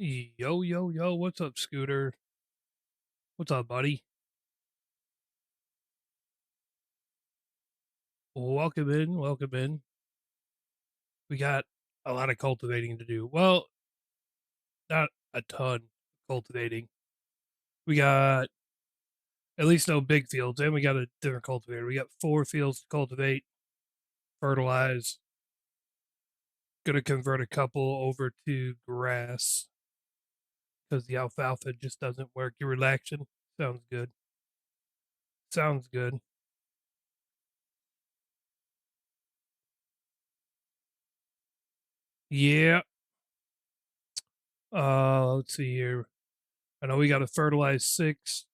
Yo, yo, yo, what's up, Scooter? What's up, buddy? Welcome in, welcome in. We got a lot of cultivating to do. Well, not a ton cultivating. We got at least no big fields, and we got a different cultivator. We got 4 fields to cultivate, fertilize. Gonna convert a couple over to grass because the alfalfa just doesn't work. You're relaxing. Sounds good. Sounds good. Yeah. Let's see here. I know we got to fertilize 6.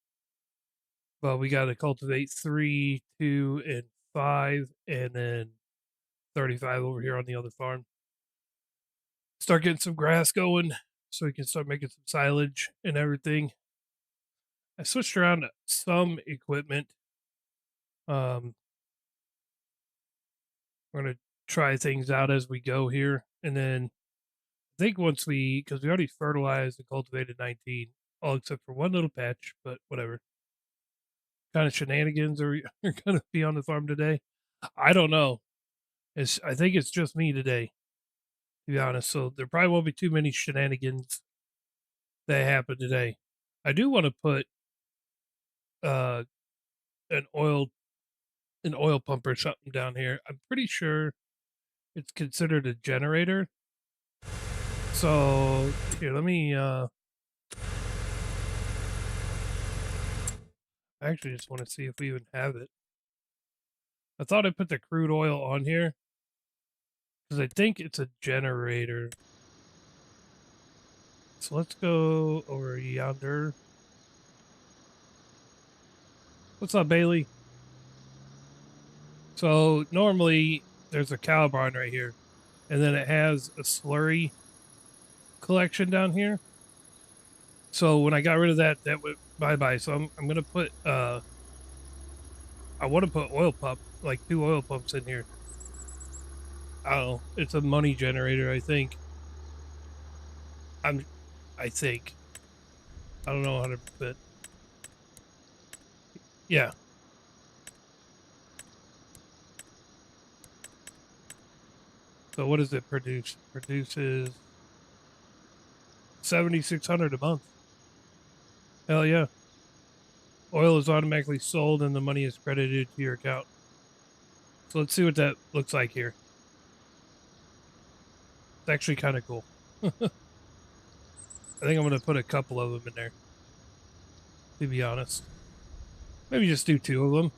But we got to cultivate 3, 2, and 5, and then 35 over here on the other farm. Start getting some grass going so we can start making some silage and everything. I switched around some equipment. We're going to try things out as we go here. And then I think because we already fertilized and cultivated 19, all except for one little patch, but whatever. Kind of shenanigans are going to be on the farm today? I don't know. I think it's just me today, to be honest. So there probably won't be too many shenanigans that happen today. I do want to put uh an oil pump or something down here. I'm pretty sure it's considered a generator. So here, let me I actually just want to see if we even have it. I thought I put the crude oil on here because I think it's a generator. So let's go over yonder. What's up, Bailey? So normally there's a cow barn right here, and then it has a slurry collection down here. So when I got rid of that, that went bye bye. So I'm gonna put I want to put oil pump, like 2 oil pumps in here. I don't know. It's a money generator, I think. I'm I think. I don't know 100%. Yeah. So what does it produce? It produces 7,600 a month. Hell yeah. Oil is automatically sold and the money is credited to your account. So let's see what that looks like here. It's actually kind of cool. I think I'm going to put a couple of them in there, to be honest. Maybe just do 2 of them.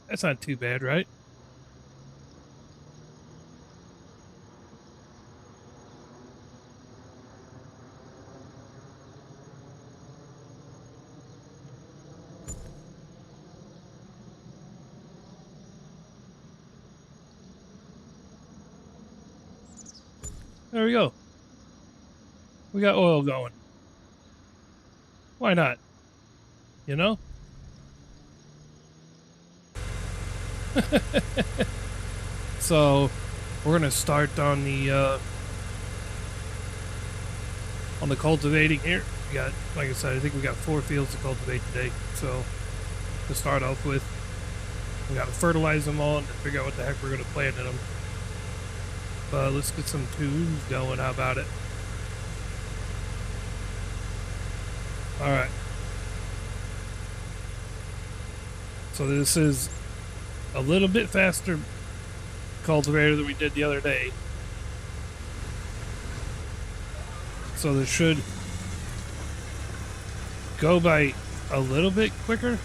That's not too bad, right? There we go. We got oil going. Why not? You know? So we're gonna start on the cultivating here. We got, like I said, I think we got 4 fields to cultivate today. So to start off with, we got to fertilize them all and figure out what the heck we're gonna plant in them. But let's get some tunes going. How about it? All right. So this is a little bit faster cultivator than we did the other day. So this should go by a little bit quicker.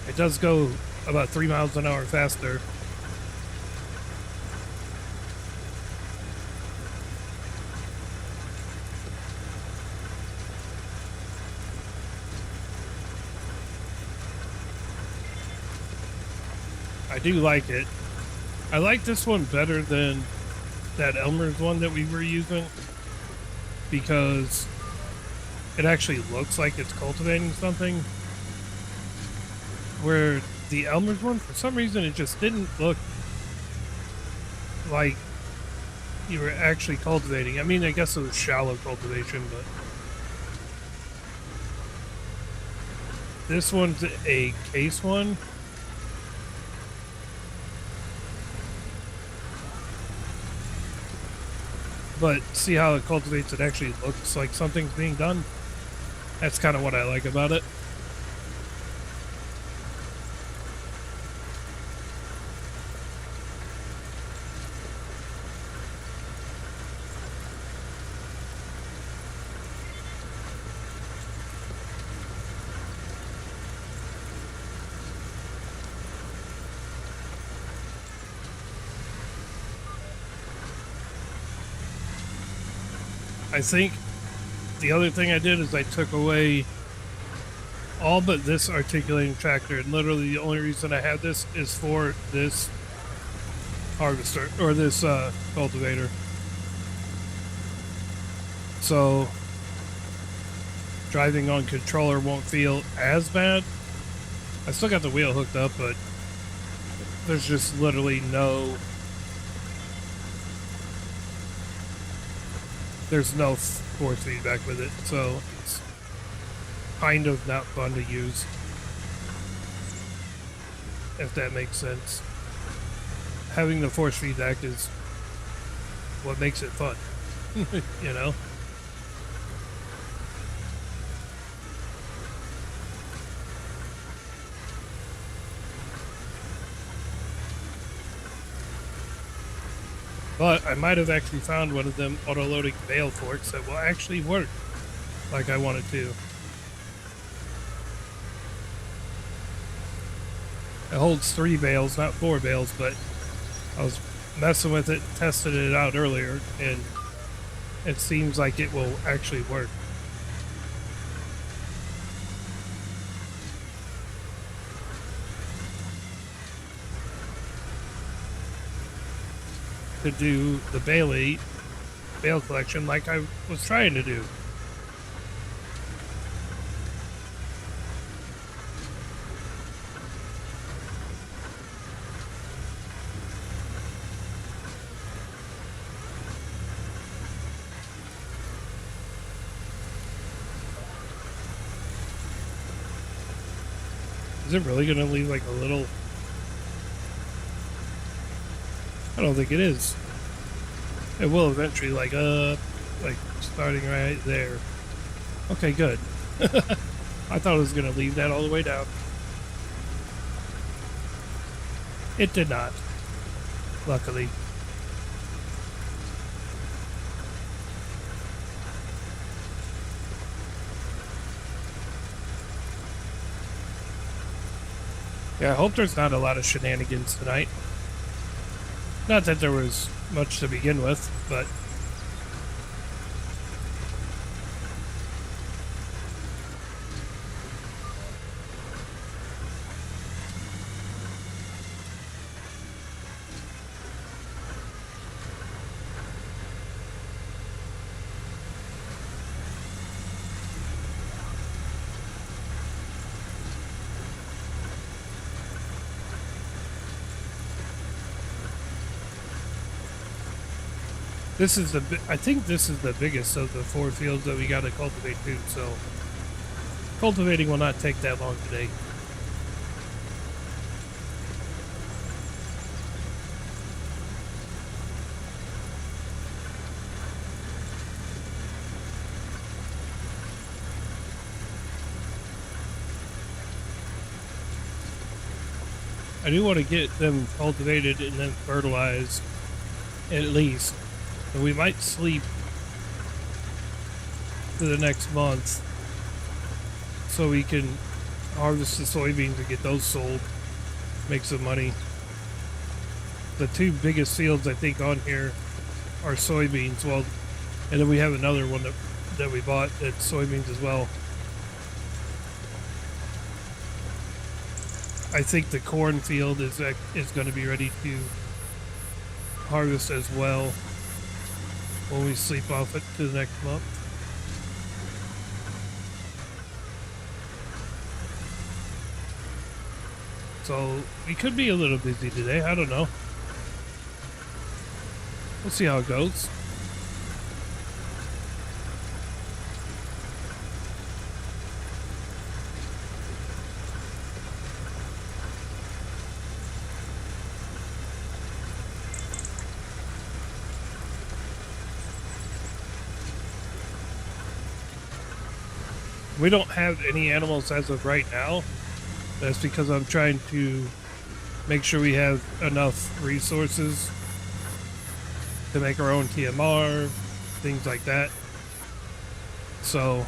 It does go about 3 miles an hour faster. I do like it. I like this one better than that Elmer's one that we were using because it actually looks like it's cultivating something, where the Elmer's one, for some reason, it just didn't look like you were actually cultivating. I mean, I guess it was shallow cultivation, but this one's a case one. But see how it cultivates, it actually looks like something's being done. That's kind of what I like about it. I think the other thing I did is I took away all but this articulating tractor, and literally the only reason I had this is for this harvester, or this cultivator. So driving on controller won't feel as bad. I still got the wheel hooked up, but there's just literally there's no force feedback with it, so it's kind of not fun to use, if that makes sense. Having the force feedback is what makes it fun, you know? But I might have actually found one of them auto-loading bale forks that will actually work like I want it to. It holds 3 bales, not 4 bales, but I was messing with it, tested it out earlier, and it seems like it will actually work. To do the bale collection like I was trying to do. Is it really going to leave like a little? I don't think it is. It will eventually, like starting right there. Okay, good. I thought it was going to leave that all the way down. It did not, luckily. Yeah, I hope there's not a lot of shenanigans tonight. Not that there was much to begin with, but this is I think this is the biggest of the 4 fields that we got to cultivate too, so cultivating will not take that long today. I do want to get them cultivated and then fertilized at least. And we might sleep for the next month so we can harvest the soybeans and get those sold, make some money. The 2 biggest fields I think on here are soybeans. Well, and then we have another one that we bought that's soybeans as well. I think the corn field is going to be ready to harvest as well when we sleep off it to the next month. So we could be a little busy today. I don't know. We'll see how it goes. We don't have any animals as of right now. That's because I'm trying to make sure we have enough resources to make our own TMR, things like that. So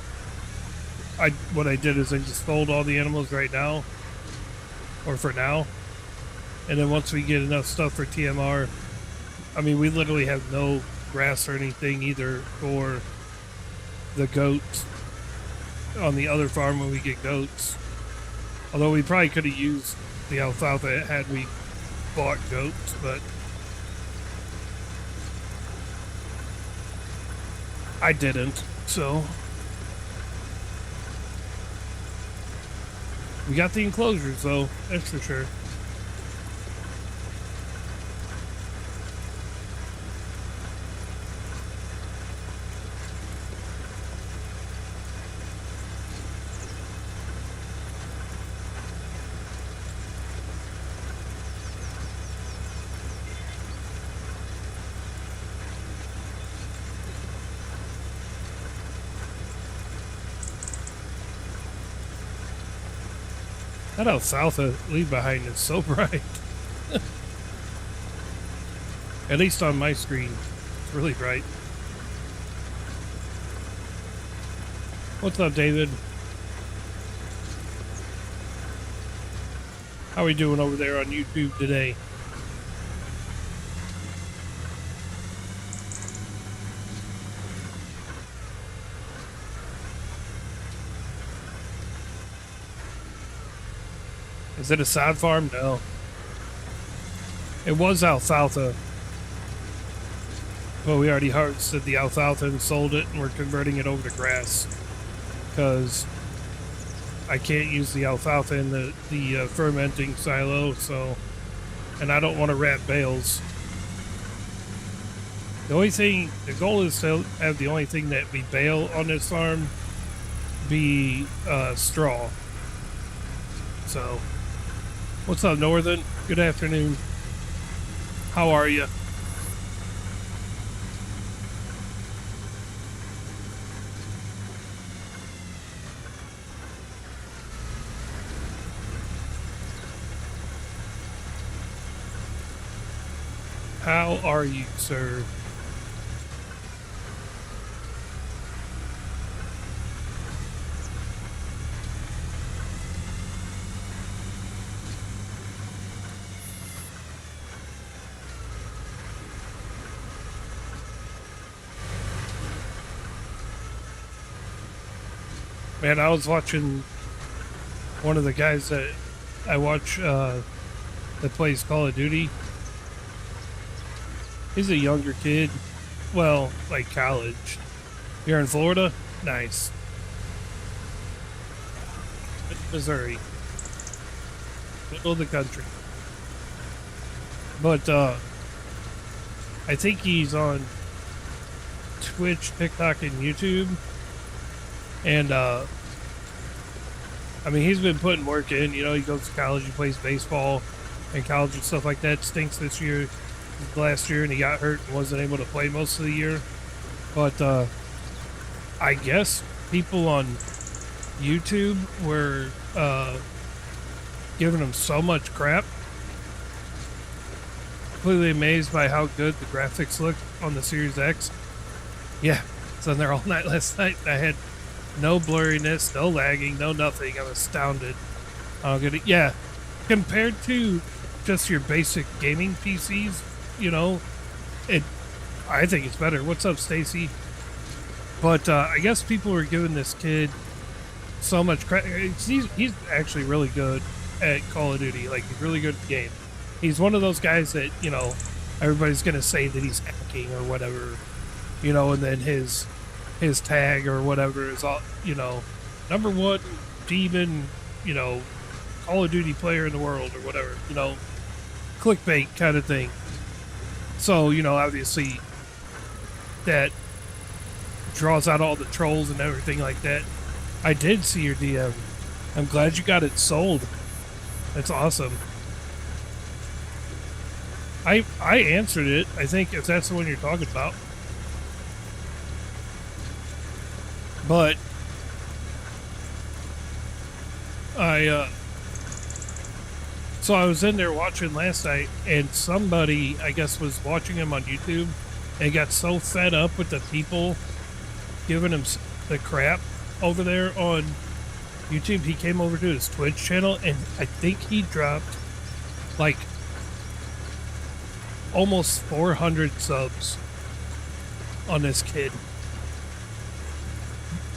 what I did is I just sold all the animals right now, or for now. And then once we get enough stuff for TMR, I mean, we literally have no grass or anything either for the goats on the other farm when we get goats. Although we probably could have used the alfalfa had we bought goats, but I didn't, so we got the enclosures though, that's for sure. That alfalfa leave behind is so bright. At least on my screen, it's really bright. What's up, David? How are we doing over there on YouTube today? Is it a sod farm? No. It was alfalfa. Well, we already harvested the alfalfa and sold it, and we're converting it over to grass. Because I can't use the alfalfa in the fermenting silo, so... And I don't want to wrap bales. The goal is to have the only thing that we bale on this farm be straw. So... What's up, Northern? Good afternoon. How are you? How are you, sir? Man, I was watching one of the guys that I watch that plays Call of Duty. He's a younger kid. Well, like college. You're in Florida? Nice. Missouri. Middle of the country. But I think he's on Twitch, TikTok, and YouTube. And I mean, he's been putting work in. You know, he goes to college, he plays baseball in college and stuff like that. Stinks this year, last year, and he got hurt and wasn't able to play most of the year. But I guess people on YouTube were giving him so much crap. Completely amazed by how good the graphics look on the Series X. Yeah, I was on there all night last night. I had no blurriness, no lagging, no nothing. I'm astounded. Yeah, compared to just your basic gaming PCs, you know, I think it's better. What's up, Stacy? But I guess people were giving this kid so much credit. He's actually really good at Call of Duty. Like, he's really good at the game. He's one of those guys that, you know, everybody's going to say that he's hacking or whatever, you know, and then his tag or whatever is all, you know, #1 demon, you know, Call of Duty player in the world or whatever, you know, clickbait kind of thing. So, you know, obviously that draws out all the trolls and everything like that. I did see your DM. I'm glad you got it sold. That's awesome. I answered it, I think, if that's the one you're talking about. But so I was in there watching last night, and somebody, I guess, was watching him on YouTube and got so fed up with the people giving him the crap over there on YouTube, he came over to his Twitch channel, and I think he dropped like almost 400 subs on this kid.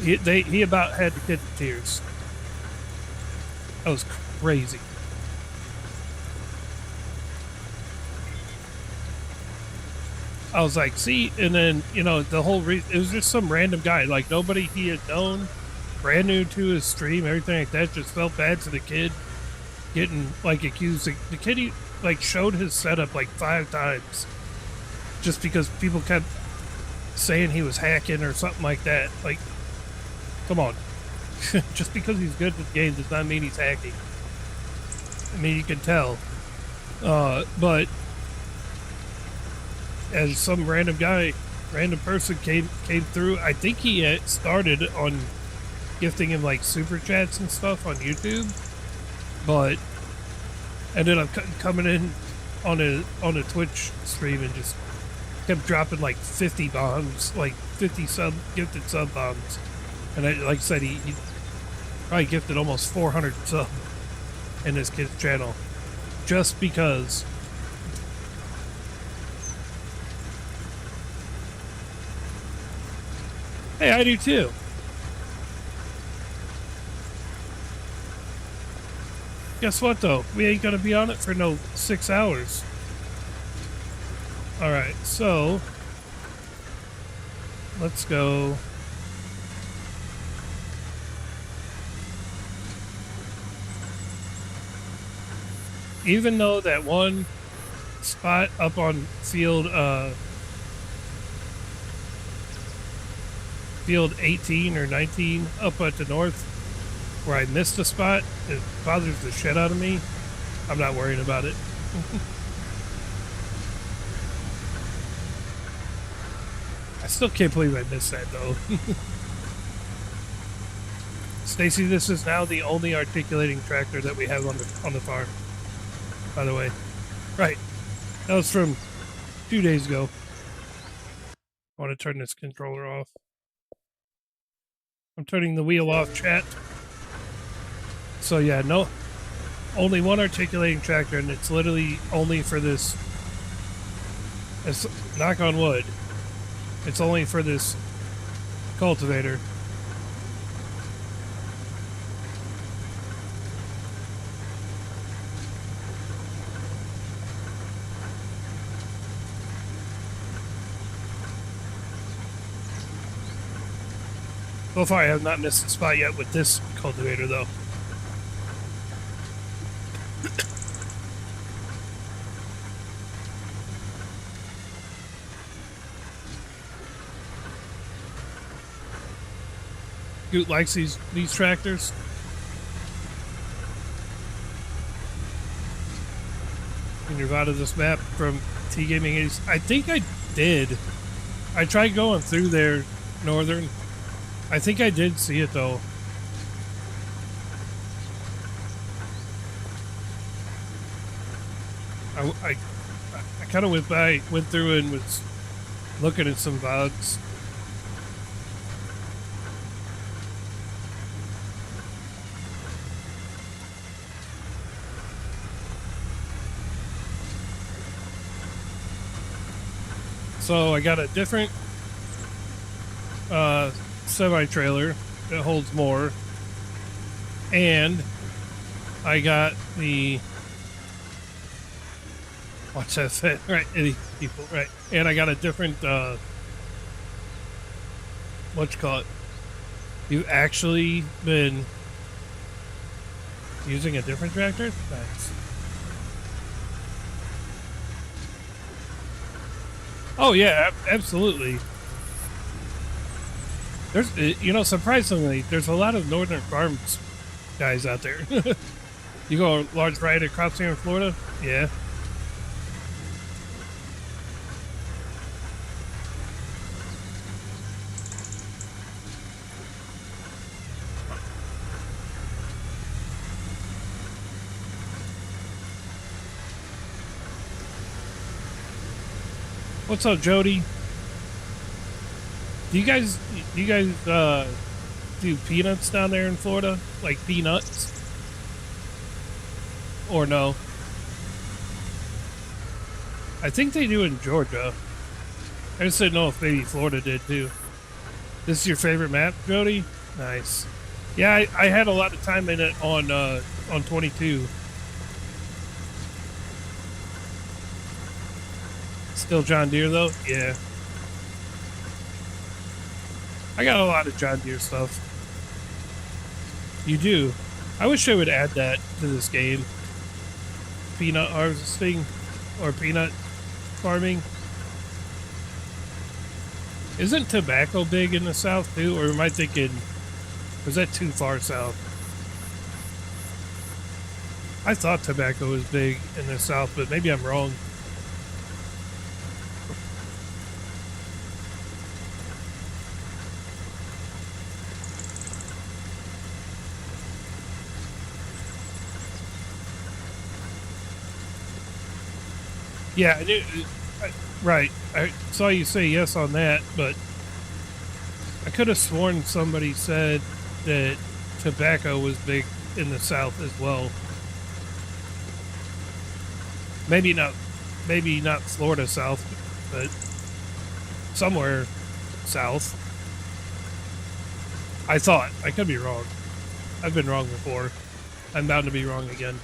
He about had the kid in tears. That was crazy. I was like, see, and then, you know, the whole it was just some random guy, like nobody he had known, brand new to his stream, everything like that, just felt bad for the kid getting, like, accused. The kid, he, like, showed his setup, like, 5 times just because people kept saying he was hacking or something like that. Like, come on. Just because he's good with games does not mean he's hacking. I mean, you can tell. But as some random person came through, I think he had started on gifting him like super chats and stuff on YouTube, but ended up coming in on a Twitch stream and just kept dropping like 50 bombs, like 50 gifted sub bombs, and like I said, he probably gifted almost 400 sub in this kid's channel just because. Hey, I do too. Guess what though? We ain't gonna be on it for no 6 hours. Alright, so let's go. Even though that one spot up on field 18 or 19 up at the north where I missed a spot, it bothers the shit out of me. I'm not worrying about it. I still can't believe I missed that though. Stacy, this is now the only articulating tractor that we have on the farm, by the way. Right. That was from 2 days ago. I want to turn this controller off. I'm turning the wheel off, chat. So yeah, no, only one articulating tractor, and it's literally only for this. It's, knock on wood, it's only for this cultivator. So far, I have not missed a spot yet with this cultivator, though. Goot likes these tractors. And you're out of this map from T Gaming 80s. I think I did. I tried going through there, northern. I think I did see it though. I kind of went through and was looking at some VODs. So I got a different semi-trailer that holds more, and I got the watch that fit right, people, right, and I got a different what you call it. You've actually been Using a different tractor? Nice. Oh yeah, absolutely. There's, you know, surprisingly, there's a lot of Northern Farms guys out there. You go a large ride across here in Florida? Yeah. What's up, Jody? Do you guys do peanuts down there in Florida? Like peanuts? Or no? I think they do in Georgia. I just didn't know if maybe Florida did too. This is your favorite map, Jody? Nice. Yeah, I had a lot of time in it on 22. Still John Deere though? Yeah. I got a lot of John Deere stuff. You do? I wish I would add that to this game. Peanut harvesting or peanut farming. Isn't tobacco big in the South too? Or am I thinking, was that too far south? I thought tobacco was big in the South, but maybe I'm wrong. Yeah, right. I saw you say yes on that, but I could have sworn somebody said that tobacco was big in the South as well. Maybe not Florida South, but somewhere south. I thought. I could be wrong. I've been wrong before. I'm bound to be wrong again.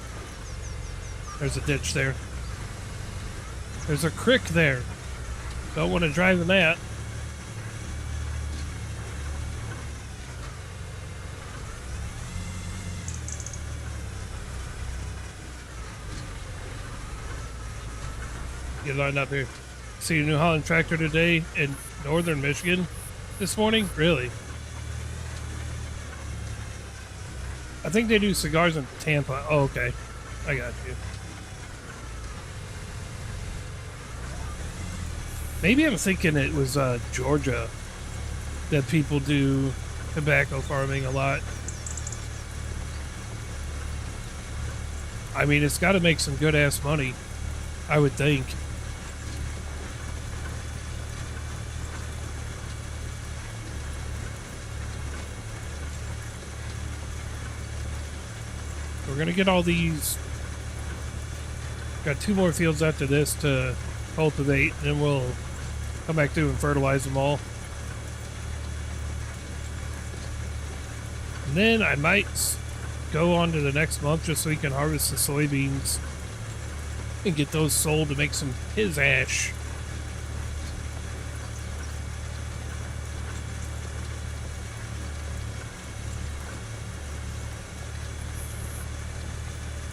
There's a ditch there. There's a creek there. Don't want to drive in that. Get lined up here. See a New Holland tractor today in northern Michigan this morning? Really? I think they do cigars in Tampa. Oh, okay. I got you. Maybe I'm thinking it was Georgia that people do tobacco farming a lot. I mean, it's got to make some good ass money, I would think. We're going to get all these. Got 2 more fields after this to cultivate, and then we'll come back through and fertilize them all. And then I might go on to the next month just so we can harvest the soybeans and get those sold to make some his ash.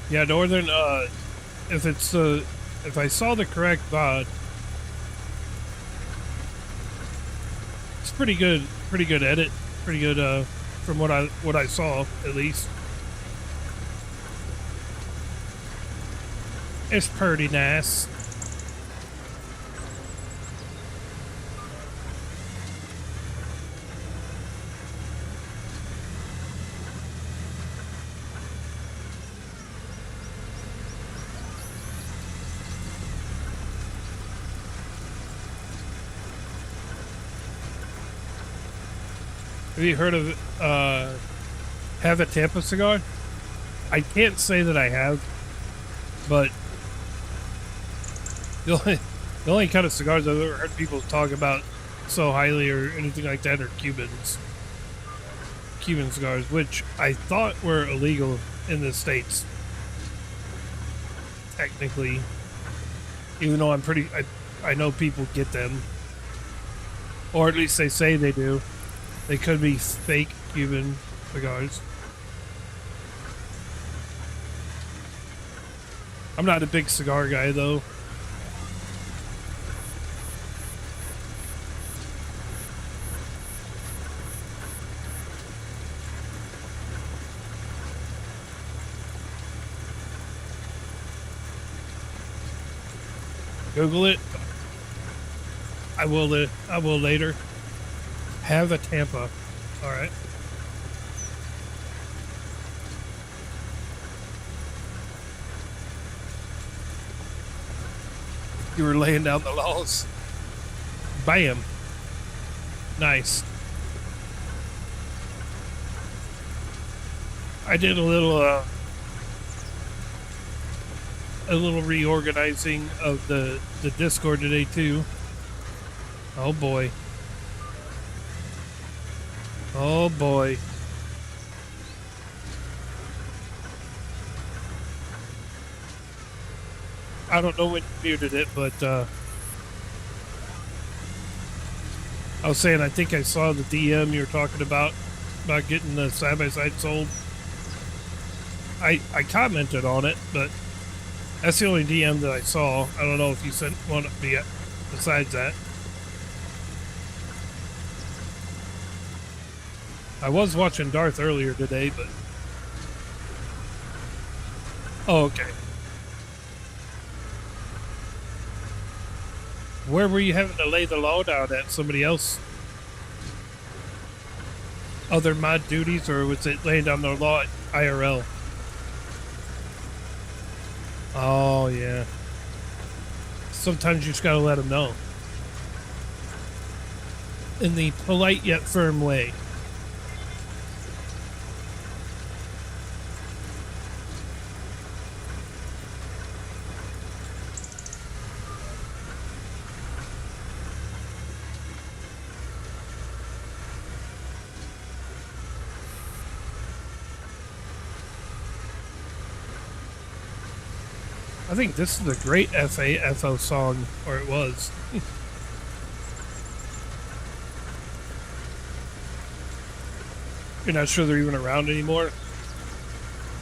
Yeah, northern, if I saw the correct VOD, it's pretty good edit, pretty good, from what I saw, at least. It's pretty nice. Have you heard of Have a Tampa cigar? I can't say that I have, but the only kind of cigars I've ever heard people talk about so highly or anything like that are Cubans. Cuban cigars, which I thought were illegal in the States. Technically. Even though I know people get them. Or at least they say they do. They could be fake Cuban cigars. I'm not a big cigar guy though. Google it. I will. I will later. Have a Tampa. All right. You were laying down the laws. Bam. Nice. I did a little reorganizing of the Discord today too. Oh boy. Oh boy. I don't know when you muted it, but I was saying I think I saw the DM you were talking about getting the side-by-side sold. I commented on it, but that's the only DM that I saw. I don't know if you sent one besides that. I was watching Darth earlier today, but... Oh, okay. Where were you having to lay the law down at? Somebody else? Other mod duties, or was it laying down the law at IRL? Oh, yeah. Sometimes you just gotta let them know. In the polite yet firm way. I think this is a great FAFO song, or it was. You're not sure they're even around anymore?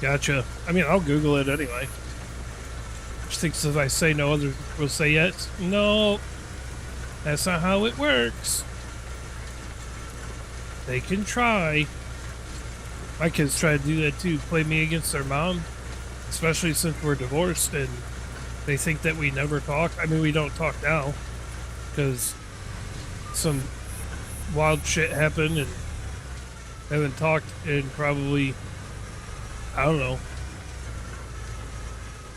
Gotcha. I mean, I'll Google it anyway. Just thinks if I say no, others will say yes. No, that's not how it works. They can try. My kids try to do that too, play me against their mom. Especially since we're divorced and they think that we never talk. I mean, we don't talk now because some wild shit happened and haven't talked in probably, I don't know,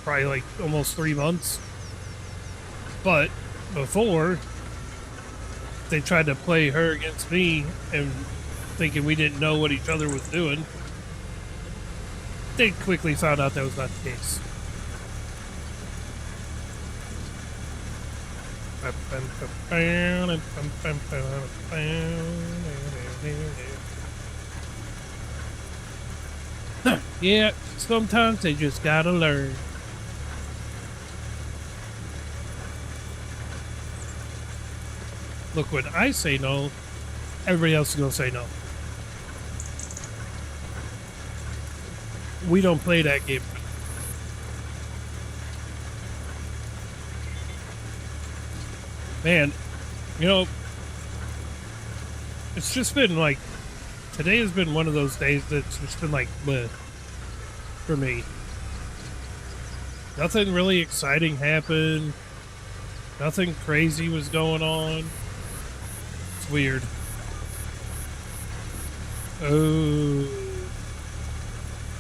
probably like almost 3 months. But before, they tried to play her against me and thinking we didn't know what each other was doing. They quickly found out that was not the case. Yeah, sometimes they just gotta learn. Look, when I say no, everybody else is gonna say no. We don't play that game. Man, you know, it's just been like, today has been one of those days that's just been like, bleh, for me. Nothing really exciting happened. Nothing crazy was going on. It's weird. Oh.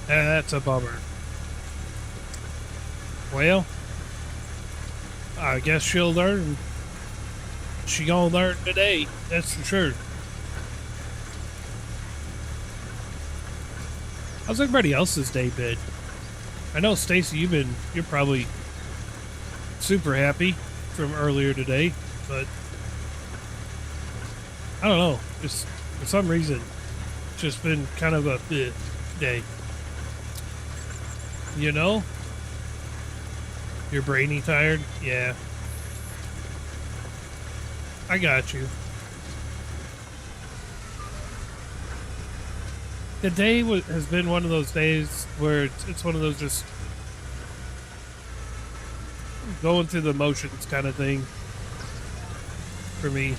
That's a bummer. Well, I guess she'll learn. She gonna learn today, that's for sure. How's everybody else's day been? I know, Stacy, you're probably super happy from earlier today, but I don't know. Just for some reason, it's just been kind of a day. You know? You're brainy tired? Yeah. I got you. The day has been one of those days where it's one of those just going through the motions kind of thing for me.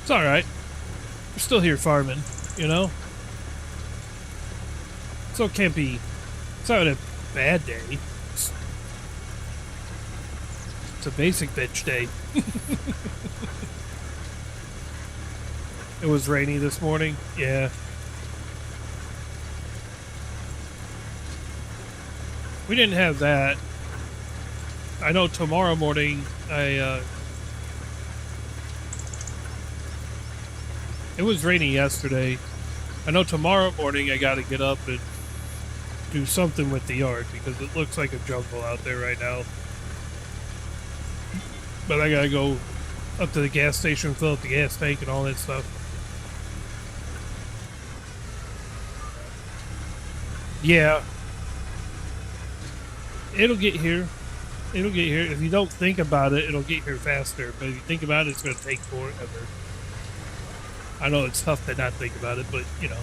It's all right. We're still here farming, you know? So it can't be, it's not a bad day. It's a basic bitch day. It was rainy this morning. Yeah. We didn't have that. I know tomorrow morning it was rainy yesterday. I know tomorrow morning I gotta get up and do something with the yard because it looks like a jungle out there right now. But I gotta go up to the gas station, fill up the gas tank and all that stuff. Yeah. It'll get here. It'll get here. If you don't think about it, it'll get here faster. But if you think about it, it's going to take forever. I know it's tough to not think about it, but, you know.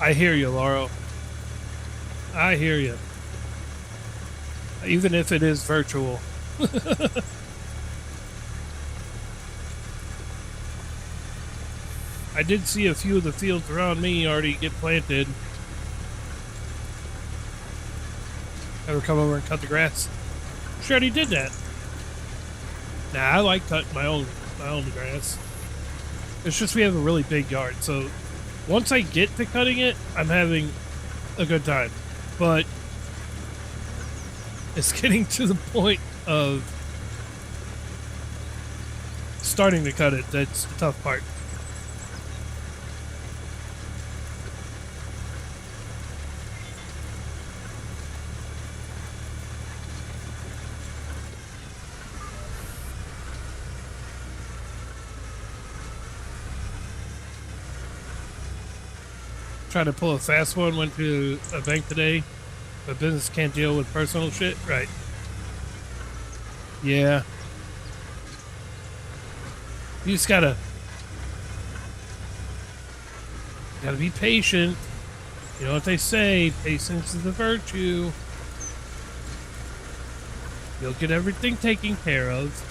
I hear you, Laurel. I hear you. Even if it is virtual. I did see a few of the fields around me already get planted. Ever come over and cut the grass? Sure, already did that. Nah, I like cutting my own grass. It's just we have a really big yard, so once I get to cutting it, I'm having a good time. But it's getting to the point of starting to cut it that's the tough part. Trying to pull a fast one, went to a bank today, but business can't deal with personal shit, right? Yeah. You just gotta be patient. You know what they say, patience is a virtue. You'll get everything taken care of.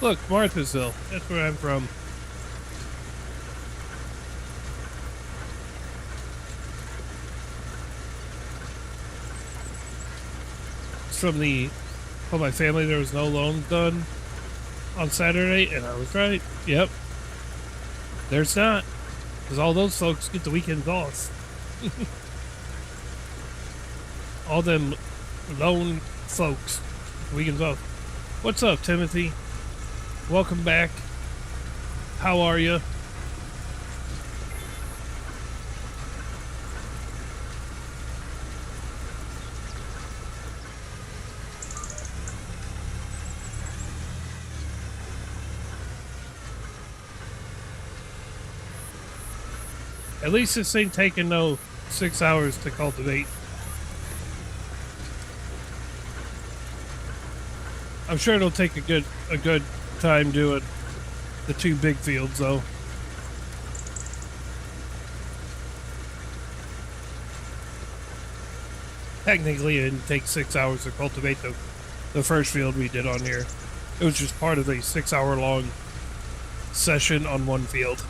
Look, Marthasville. That's where I'm from. It's from my family, there was no loan done on Saturday, and I was right. Yep. There's not. Because all those folks get the weekends off. All them loan folks, weekends off. What's up, Timothy? Welcome back. How are you? At least this ain't taking no 6 hours to cultivate. I'm sure it'll take a good time doing the two big fields though. Technically it didn't take 6 hours to cultivate the first field we did on here. It was just part of a 6 hour long session on one field.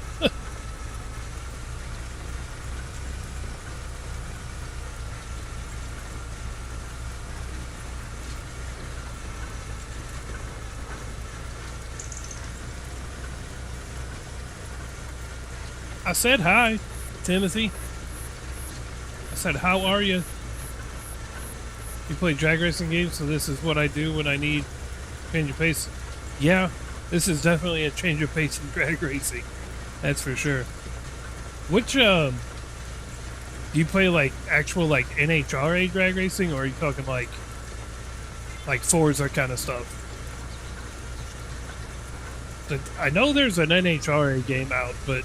I said hi, Timothy. I said, how are you? You play drag racing games, so this is what I do when I need change of pace. Yeah, this is definitely a change of pace in drag racing. That's for sure. Which, do you play like actual like NHRA drag racing, or are you talking like Forza kind of stuff? I know there's an NHRA game out, but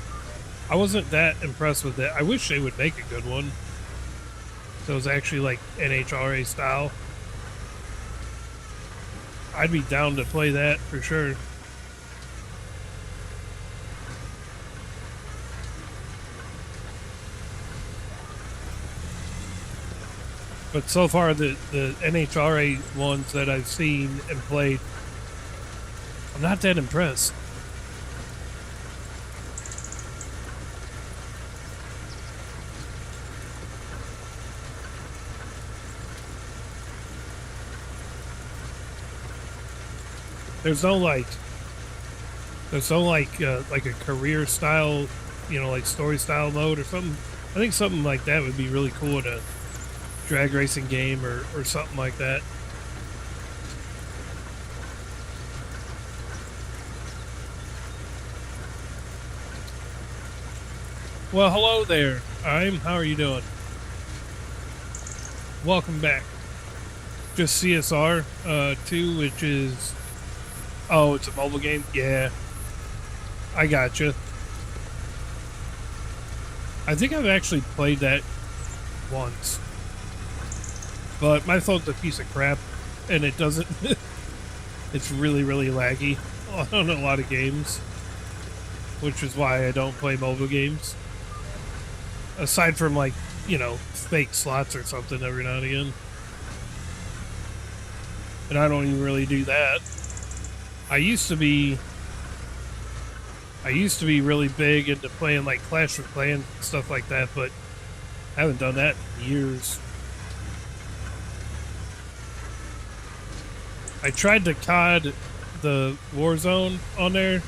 I wasn't that impressed with it. I wish they would make a good one. So it was actually like NHRA style. I'd be down to play that for sure. But so far, the NHRA ones that I've seen and played, I'm not that impressed. There's no like a career style, like story style mode or something. I think something like that would be really cool in a drag racing game or something like that. Well, hello there. How are you doing? Welcome back. Just CSR 2, which is, oh, it's a mobile game? Yeah. I gotcha. I think I've actually played that once. But my phone's a piece of crap, and it doesn't... it's really, really laggy on a lot of games. Which is why I don't play mobile games. Aside from, like, fake slots or something every now and again. And I don't even really do that. I used to be really big into playing like Clash of Clans and stuff like that, but I haven't done that in years. I tried to COD the Warzone on there.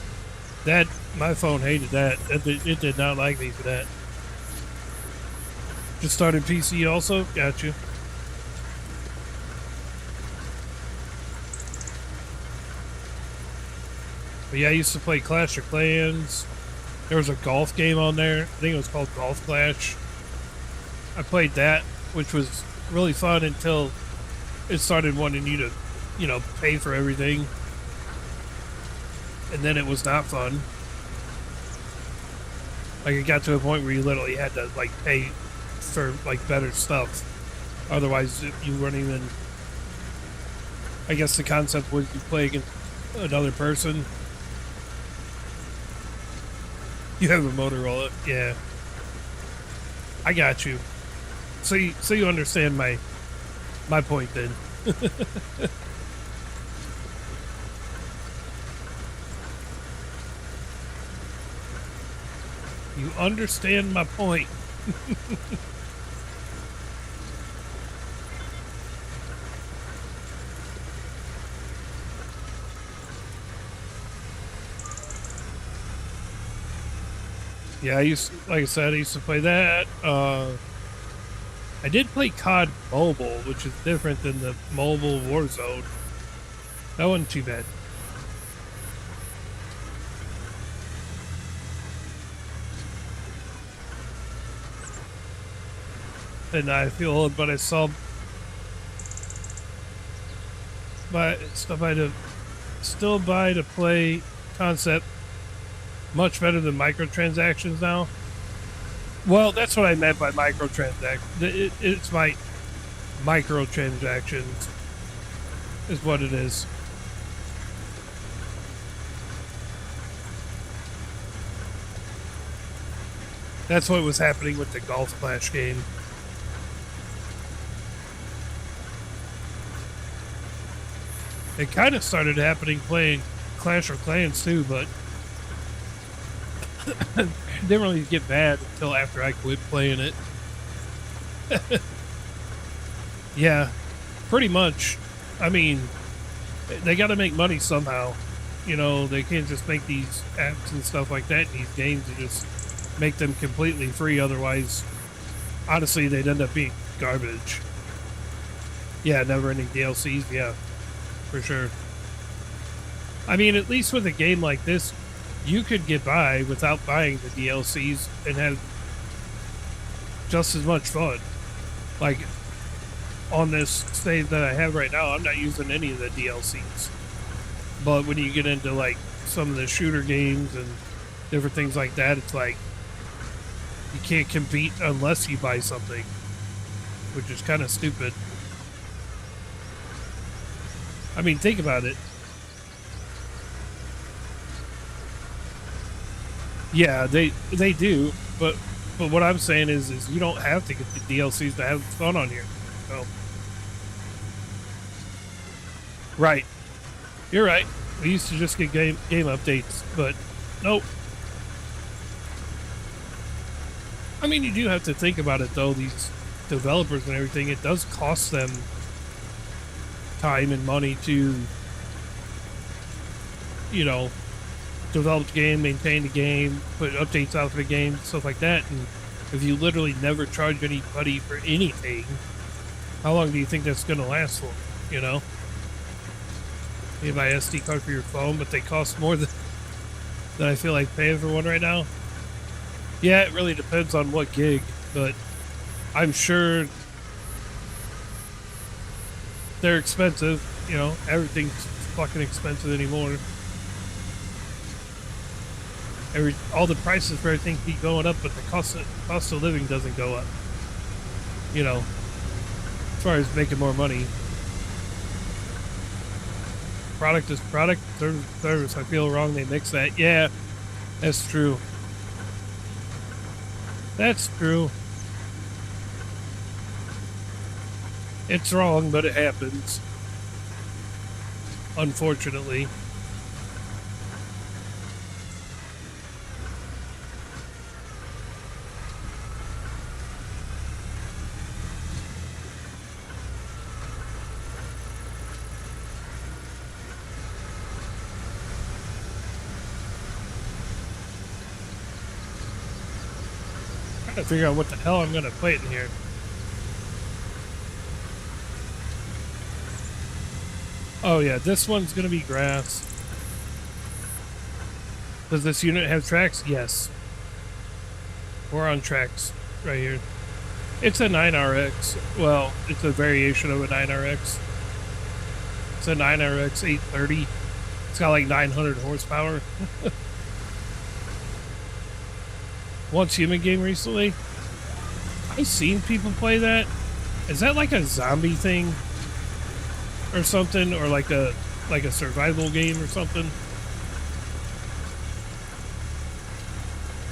My phone hated that. It did not like me for that. Just started PC also? Gotcha. But yeah, I used to play Clash of Clans. There was a golf game on there. I think it was called Golf Clash. I played that, which was really fun until it started wanting you to, pay for everything. And then it was not fun. Like, it got to a point where you literally had to, like, pay for, like, better stuff. Otherwise, you weren't even... I guess the concept was you play against another person. You have a Motorola, yeah. I got you. So you understand my point then. You understand my point. Yeah, like I said, I used to play that. I did play COD Mobile, which is different than the mobile Warzone. That wasn't too bad. And I feel old, but I saw my stuff I still buy to play concept much better than microtransactions now. Well, that's what I meant by microtransactions. It's my microtransactions is what it is. That's what was happening with the Golf Clash game. It kind of started happening playing Clash of Clans too, but it didn't really get bad until after I quit playing it. Yeah, pretty much. I mean, they got to make money somehow. They can't just make these apps and stuff like that in these games and just make them completely free. Otherwise, honestly, they'd end up being garbage. Yeah, never-ending DLCs. Yeah, for sure. I mean, at least with a game like this, you could get by without buying the DLCs and have just as much fun. Like, on this save that I have right now, I'm not using any of the DLCs. But when you get into, like, some of the shooter games and different things like that, it's like, you can't compete unless you buy something, which is kind of stupid. I mean, think about it. Yeah, they do, but what I'm saying is you don't have to get the DLCs to have fun on here. So, right, you're right. We used to just get game updates, but nope. I mean, you do have to think about it though. These developers and everything, it does cost them time and money to, you know, develop the game, maintain the game, put updates out for the game, stuff like that. And if you literally never charge anybody for anything, how long do you think that's going to last for? You know, you buy an SD card for your phone, but they cost more than I feel like paying for one right now. Yeah, it really depends on what gig, but I'm sure they're expensive. You know, everything's fucking expensive anymore. All the prices for everything keep going up, but the cost of living doesn't go up. You know, as far as making more money. Product is product, service is service. I feel wrong they mix that. Yeah, that's true. That's true. It's wrong, but it happens. Unfortunately. Trying to figure out what the hell I'm gonna play in here. Oh yeah, this one's gonna be grass. Does this unit have tracks? Yes. We're on tracks right here. It's a 9RX. Well, it's a variation of a 9RX. It's a 9RX 830. It's got like 900 horsepower. Once Human game recently. I've seen people play that. Is that like a zombie thing? Or something? Or like a survival game or something?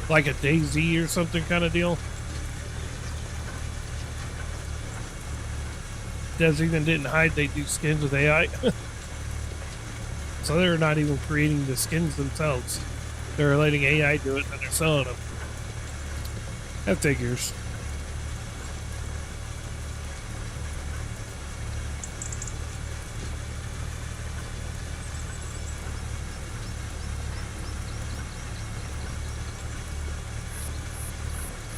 Like a DayZ or something kind of deal? Even didn't hide they do skins with AI. So they're not even creating the skins themselves. They're letting AI do it and they're selling them. That figures.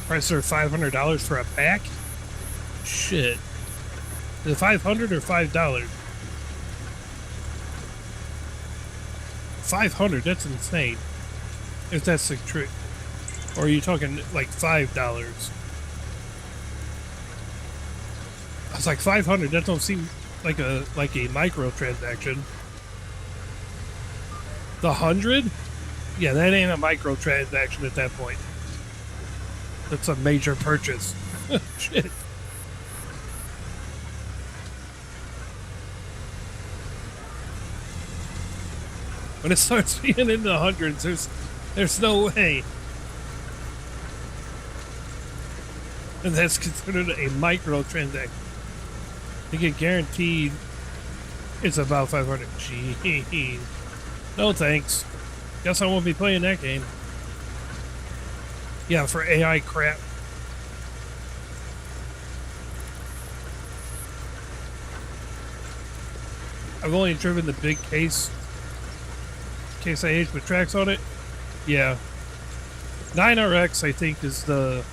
Price are $500 for a pack? Shit. Is it $500 or $5? 500, that's insane. If that's the trick. Or are you talking like $5? I was like 500, that don't seem like a micro transaction. The 100? Yeah, that ain't a micro transaction at that point. That's a major purchase. Shit. When it starts being in the hundreds, there's no way. And that's considered a micro transaction. To get guaranteed, it's about 500. Jeez. No thanks. Guess I won't be playing that game. Yeah, for AI crap. I've only driven the big case IH with tracks on it. Yeah. 9RX, I think, is the...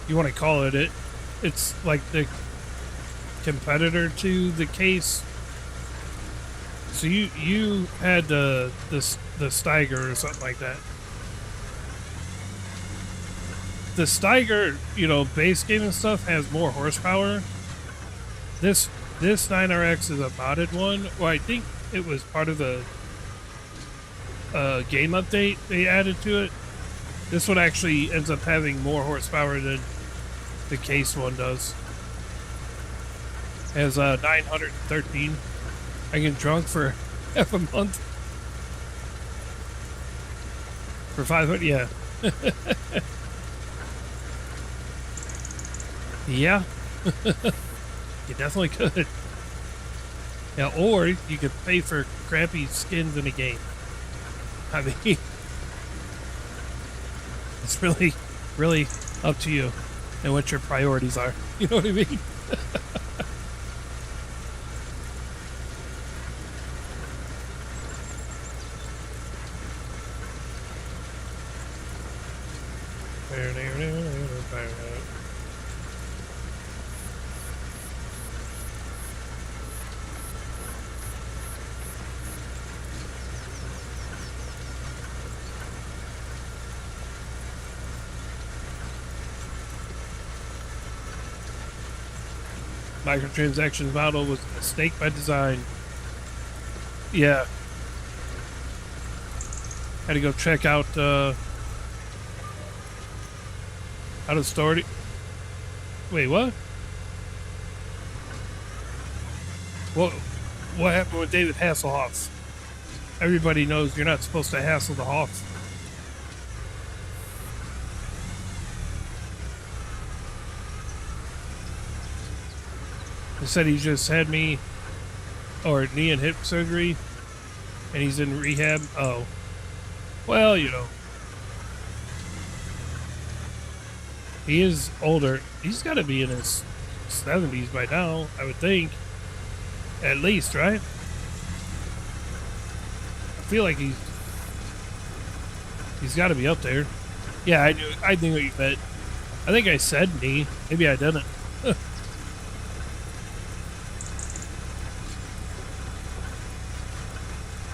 You want to call it. It's like the competitor to the case. So you had the Steiger or something like that. The Steiger, you know, base game and stuff has more horsepower. This 9RX is a modded one. Well, I think it was part of a game update they added to it. This one actually ends up having more horsepower than the case one does. It has 913 I get drunk for half a month for 500. Yeah. Yeah. You definitely could. Yeah, or you could pay for crappy skins in a game. I mean, it's really, really up to you and what your priorities are. You know what I mean? Microtransactions model was a mistake by design. Yeah. Had to go check out how to store it. Wait, what? What happened with David Hasselhoff? Everybody knows you're not supposed to hassle the Hoff. He said he just had knee and hip surgery and he's in rehab. Oh. Well, you know. He is older. He's got to be in his 70s by now, I would think. At least, right? I feel like he's got to be up there. Yeah, I knew what you meant. I think I said knee. Maybe I didn't.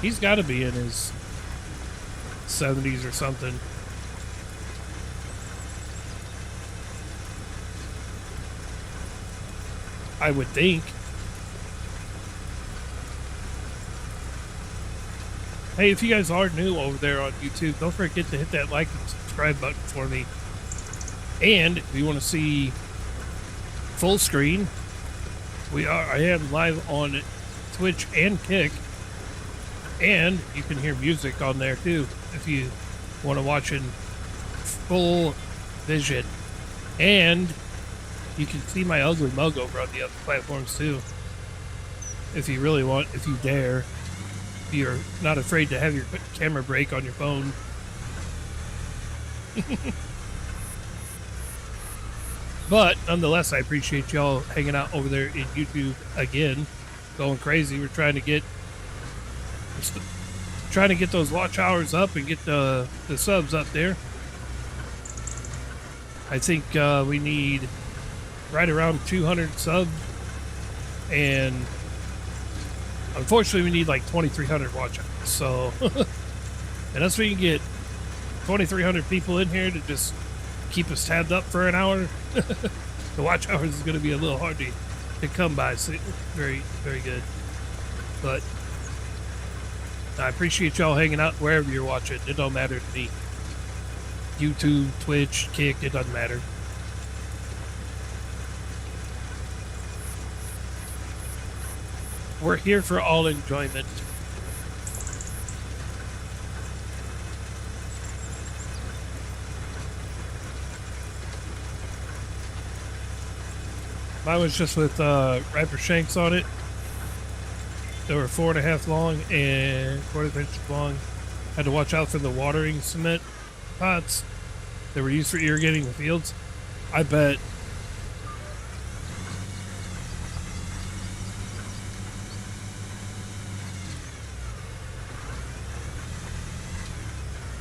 He's got to be in his 70s or something. I would think. Hey, if you guys are new over there on YouTube, don't forget to hit that like and subscribe button for me. And if you want to see full screen, I am live on Twitch and Kick. And you can hear music on there too if you want to watch in full vision. And you can see my ugly mug over on the other platforms too. If you really want, if you dare. If you're not afraid to have your camera break on your phone. But nonetheless, I appreciate y'all hanging out over there in YouTube again. Going crazy. We're trying to get those watch hours up and get the subs up there. I think we need right around 200 subs, and unfortunately we need like 2,300 watch hours. So unless we can get 2,300 people in here to just keep us tabbed up for an hour, the watch hours is going to be a little hard to come by. So very, very good. But I appreciate y'all hanging out wherever you're watching. It don't matter to me. YouTube, Twitch, Kick, it doesn't matter. We're here for all enjoyment. Mine was just with Rapper Shanks on it. They were 4.5 long and 1/4 inch long. Had to watch out for the watering cement pots that were used for irrigating the fields. I bet.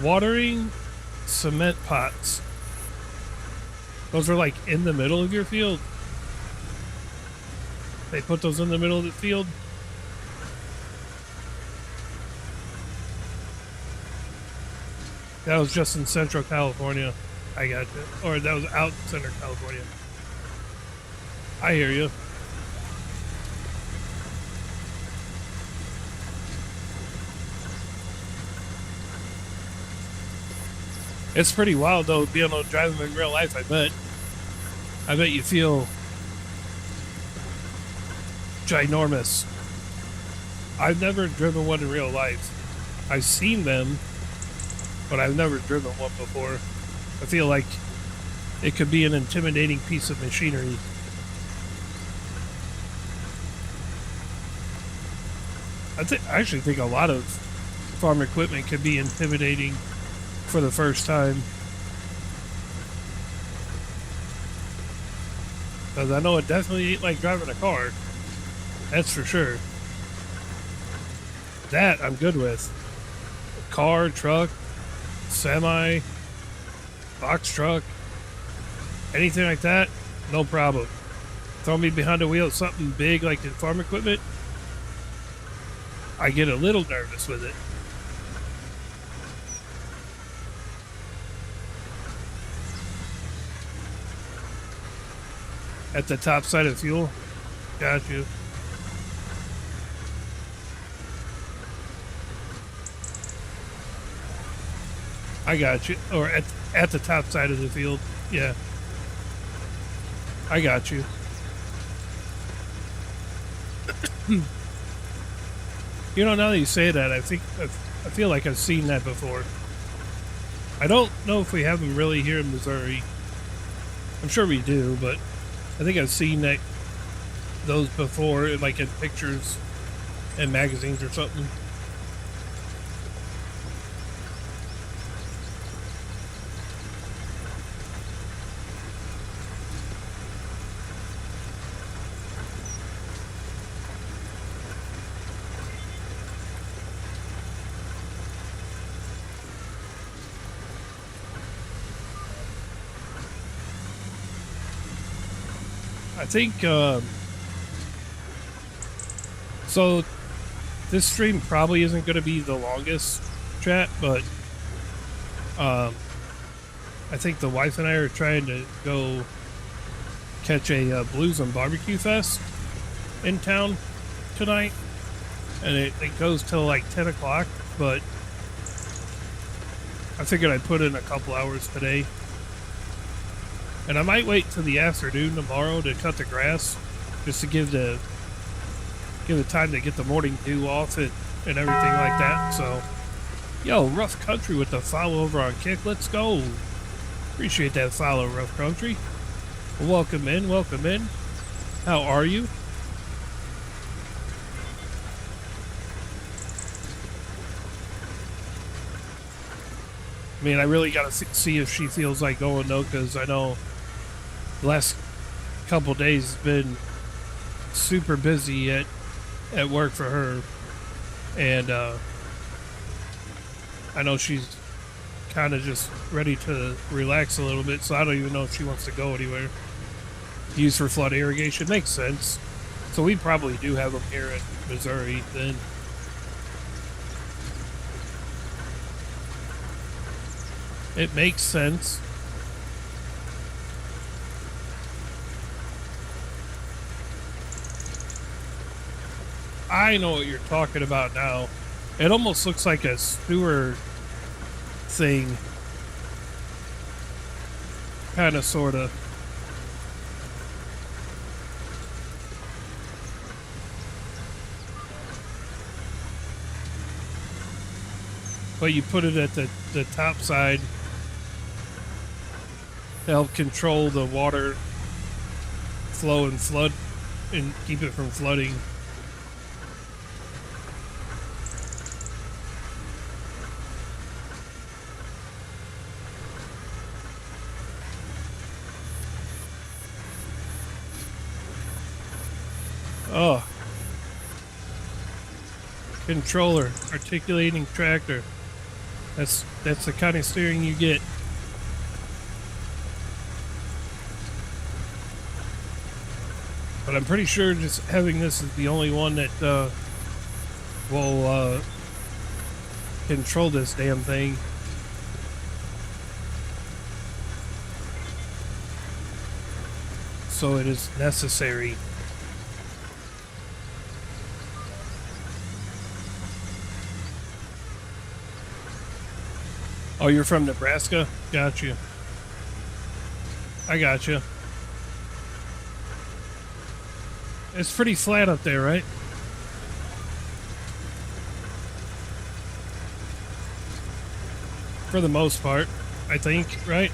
Watering cement pots. Those are like in the middle of your field. They put those in the middle of the field. That was just in Central California. I got you. Or that was out in Central California. I hear you. It's pretty wild though, being able to drive them in real life. I bet you feel ginormous. I've never driven one in real life. I've seen them, but I've never driven one before. I feel like it could be an intimidating piece of machinery. I actually think a lot of farm equipment can be intimidating for the first time. Because I know it definitely ain't like driving a car. That's for sure. That I'm good with. Car, truck, semi, box truck, anything like that, no problem. Throw me behind the wheel of something big like in farm equipment, I get a little nervous with it. At the top side of fuel? Got you. I got you. Or at the top side of the field. Yeah. I got you. You know, now that you say that, I feel like I've seen that before. I don't know if we have them really here in Missouri. I'm sure we do, but I think I've seen those before, like in pictures and magazines or something. I think, so this stream probably isn't going to be the longest, chat, but I think the wife and I are trying to go catch a Blues and Barbecue Fest in town tonight, and it goes till like 10 o'clock, but I figured I'd put in a couple hours today. And I might wait till the afternoon tomorrow to cut the grass, just to give the time to get the morning dew off it and everything like that. So, yo, Rough Country with the follow over on Kick. Let's go. Appreciate that follow, Rough Country. Well, welcome in, welcome in. How are you? I mean, I really got to see if she feels like going, though, because I know the last couple days has been super busy at work for her. And I know she's kind of just ready to relax a little bit, so I don't even know if she wants to go anywhere. Use for flood irrigation makes sense. So we probably do have them here in Missouri then. It makes sense. I know what you're talking about now. It almost looks like a sewer thing. Kind of, sort of. But you put it at the top side to help control the water flow and flood and keep it from flooding. Oh. Controller, articulating tractor. That's the kind of steering you get. But I'm pretty sure just having this is the only one that will control this damn thing. So it is necessary. Oh, you're from Nebraska? Got you. I got you. It's pretty flat up there, right? for the most part, I think, right?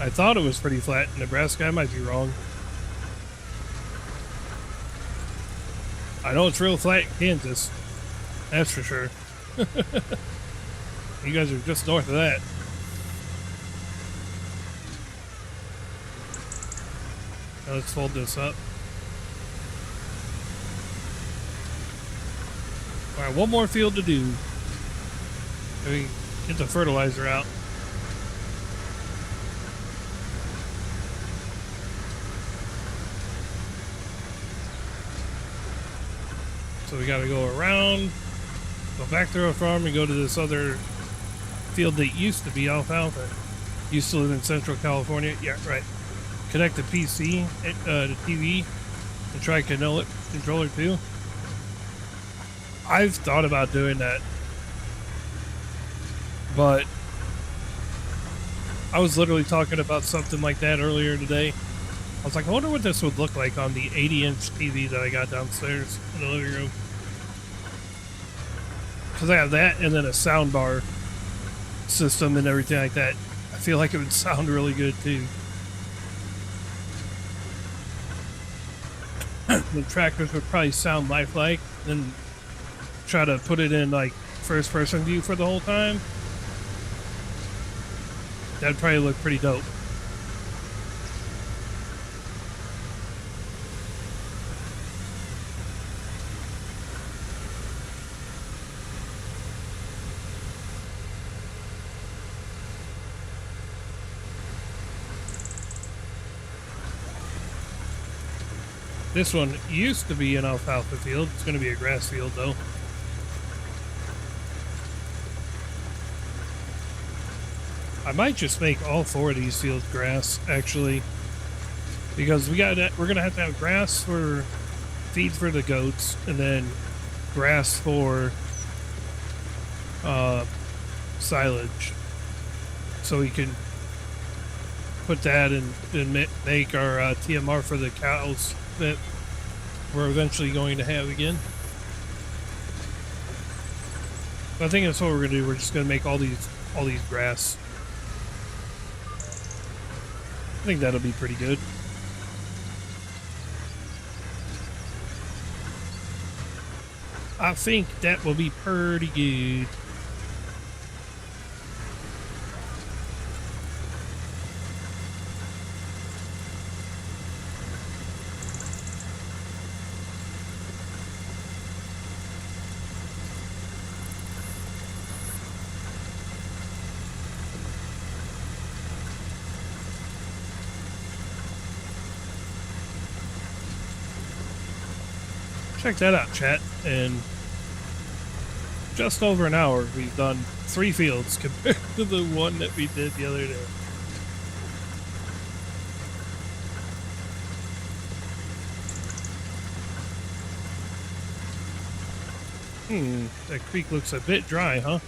I thought it was pretty flat in Nebraska. I might be wrong. I know it's real flat in Kansas. That's for sure. You guys are just north of that. Now let's fold this up. Alright, one more field to do. We get the fertilizer out. So we gotta go around, go back through our farm and go to this other field that used to be alfalfa. Used to live in Central California. Yeah, right. Connect the PC to TV and try controller too. I've thought about doing that, but I was literally talking about something like that earlier today. I was like, I wonder what this would look like on the 80-inch TV that I got downstairs in the living room. Because I have that and then a sound bar system and everything like that. I feel like it would sound really good too. The tractors would probably sound lifelike, then try to put it in like first person view for the whole time. That'd probably look pretty dope. This one used to be an alfalfa field. It's going to be a grass field though. I might just make all 4 of these fields grass actually, because we're gonna have to have grass for feed for the goats and then grass for silage, so we can put that and make our TMR for the cows that we're eventually going to have again. But I think that's what we're gonna do. We're just gonna make all these grass. I think that'll be pretty good. I think that will be pretty good. Check that out, chat. In just over an hour, we've done 3 fields compared to the one that we did the other day. That creek looks a bit dry, huh?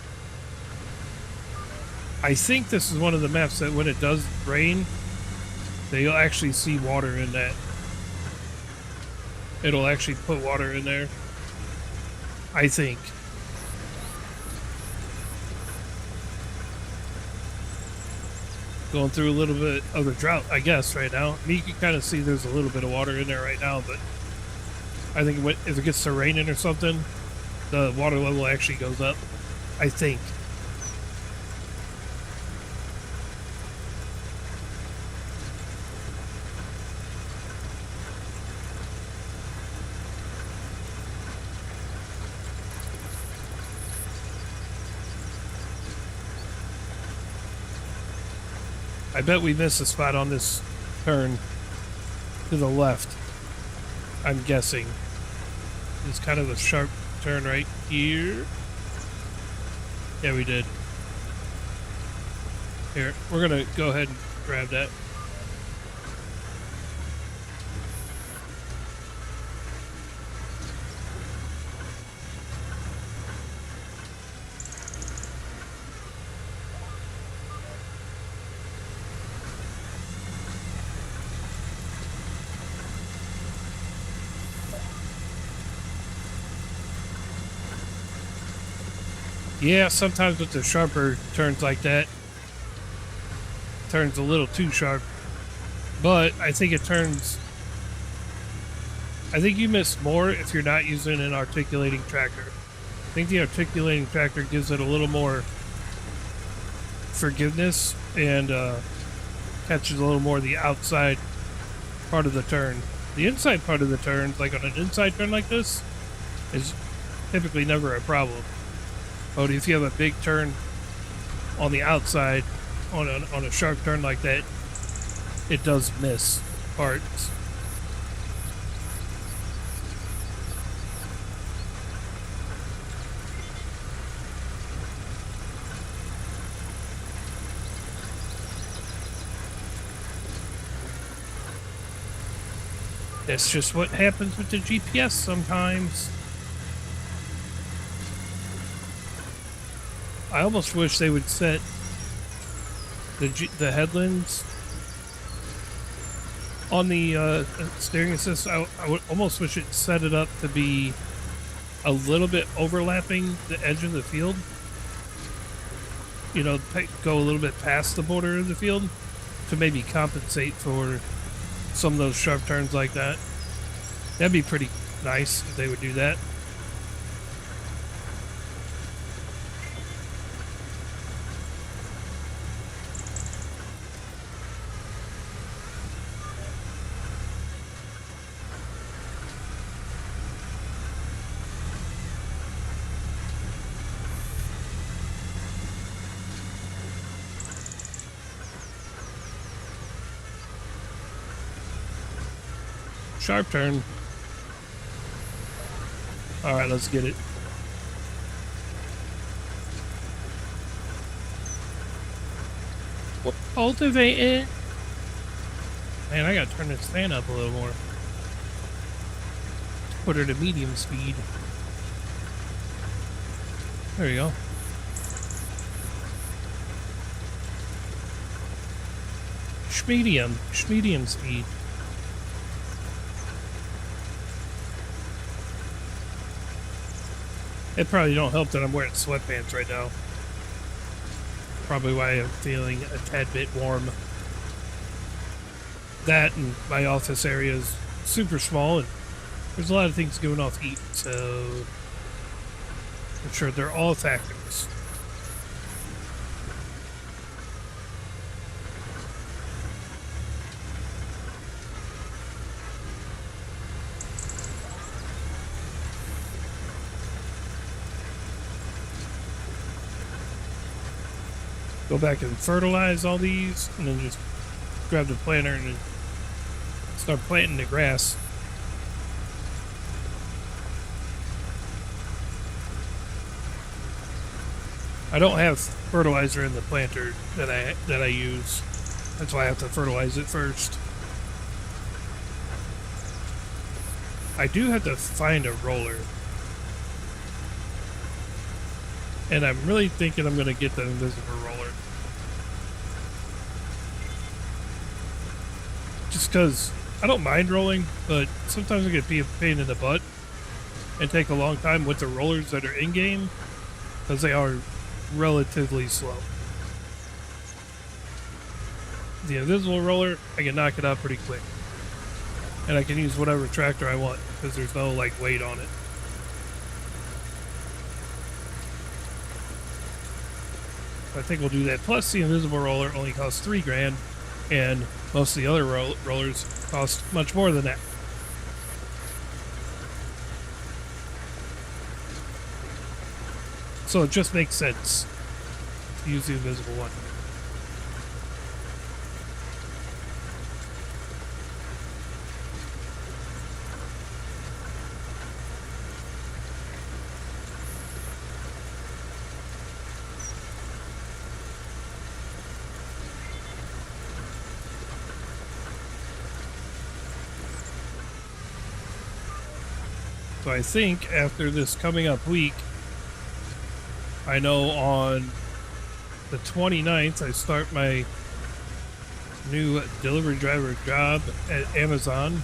I think this is one of the maps that when it does rain, they'll actually see water in that. It'll actually put water in there, I think. Going through a little bit of a drought, I guess, right now. I mean, you can kind of see there's a little bit of water in there right now, but I think if it gets to raining or something, the water level actually goes up, I think. I bet we missed a spot on this turn to the left. I'm guessing. It's kind of a sharp turn right here. Yeah, we did. Here, we're gonna go ahead and grab that. Yeah, sometimes with the sharper turns like that, turns a little too sharp. But I think it turns. I think you miss more if you're not using an articulating tractor. I think the articulating tractor gives it a little more forgiveness and catches a little more of the outside part of the turn. The inside part of the turn, like on an inside turn like this, is typically never a problem. But if you have a big turn on the outside, on a sharp turn like that, it does miss parts. That's just what happens with the GPS sometimes. I almost wish they would set the headlands on the steering assist. I would almost wish it set it up to be a little bit overlapping the edge of the field. You know, go a little bit past the border of the field to maybe compensate for some of those sharp turns like that. That'd be pretty nice if they would do that. Sharp turn. All right, let's get it. Cultivate it. Man, I gotta turn this fan up a little more. Put her to medium speed. There you go. Medium speed. It probably don't help that I'm wearing sweatpants right now. Probably why I'm feeling a tad bit warm. That and my office area is super small and there's a lot of things going off heat, so I'm sure they're all factors. Go back and fertilize all these and then just grab the planter and start planting the grass. I don't have fertilizer in the planter that I use. That's why I have to fertilize it first. I do have to find a roller. And I'm really thinking I'm going to get the invisible roller. Just because I don't mind rolling, but sometimes it can be a pain in the butt and take a long time with the rollers that are in-game because they are relatively slow. The invisible roller, I can knock it out pretty quick. And I can use whatever tractor I want because there's no like weight on it. I think we'll do that. Plus, the invisible roller only costs $3,000, and most of the other rollers cost much more than that. So it just makes sense to use the invisible one. So I think after this coming up week, I know on the 29th, I start my new delivery driver job at Amazon.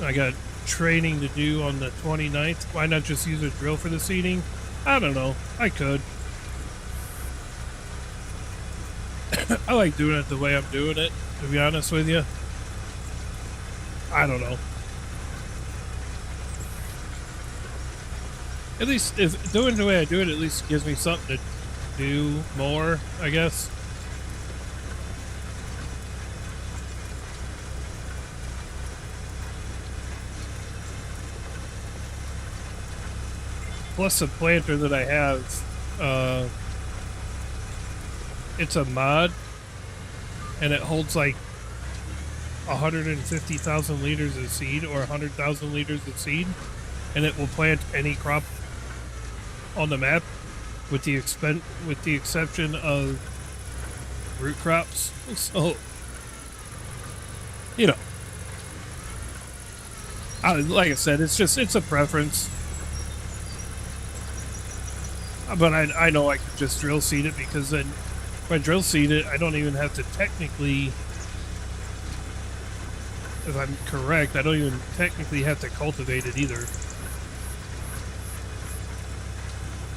I got training to do on the 29th. Why not just use a drill for the seating? I don't know. I could. I like doing it the way I'm doing it, to be honest with you. I don't know. At least, if doing the way I do it, at least gives me something to do more, I guess. Plus the planter that I have, it's a mod, and it holds like 150,000 liters of seed or 100,000 liters of seed, and it will plant any crop on the map, with the exception of root crops. So, you know, like I said, it's a preference. But I know I could just drill seed it, because then if I drill seed it, I don't even have to technically, if I'm correct, I don't even technically have to cultivate it either.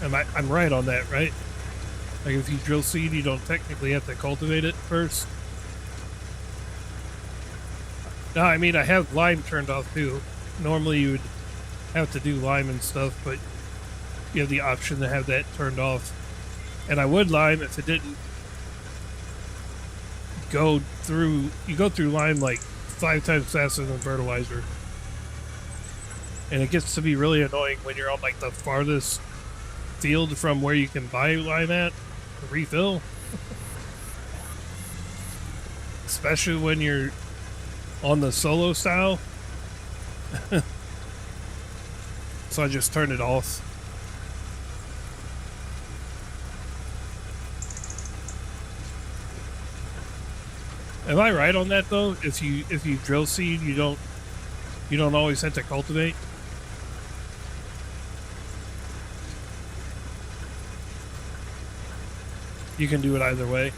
I'm right on that, right? Like if you drill seed, you don't technically have to cultivate it first. No, I mean, I have lime turned off too. Normally you would have to do lime and stuff, but you have the option to have that turned off. And I would lime if it didn't go through, you go through lime like 5 times faster than fertilizer. And it gets to be really annoying when you're on like the farthest field from where you can buy lime at to refill. Especially when you're on the solo style. So I just turned it off. Am I right on that though? If you drill seed, you don't always have to cultivate. You can do it either way.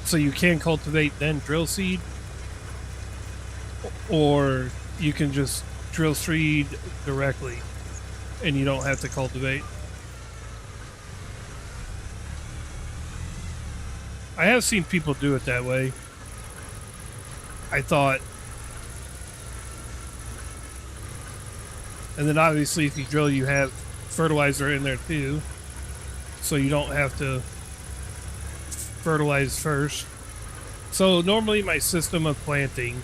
So you can cultivate then drill seed, or you can just drill seed directly and you don't have to cultivate. I have seen people do it that way. I thought, and then obviously if you drill, you have fertilizer in there too, so you don't have to fertilize first. So normally my system of planting,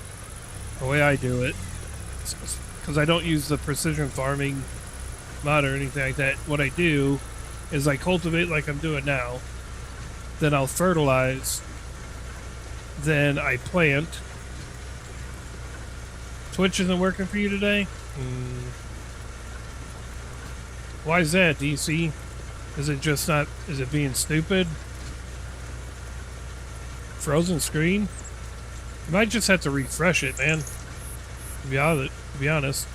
the way I do it, because I don't use the precision farming mod or anything like that, what I do is I cultivate like I'm doing now, then I'll fertilize, then I plant. Twitch isn't working for you today? Why is that, DC? Is it just not, is it being stupid? Frozen screen? You might just have to refresh it, man. To be honest.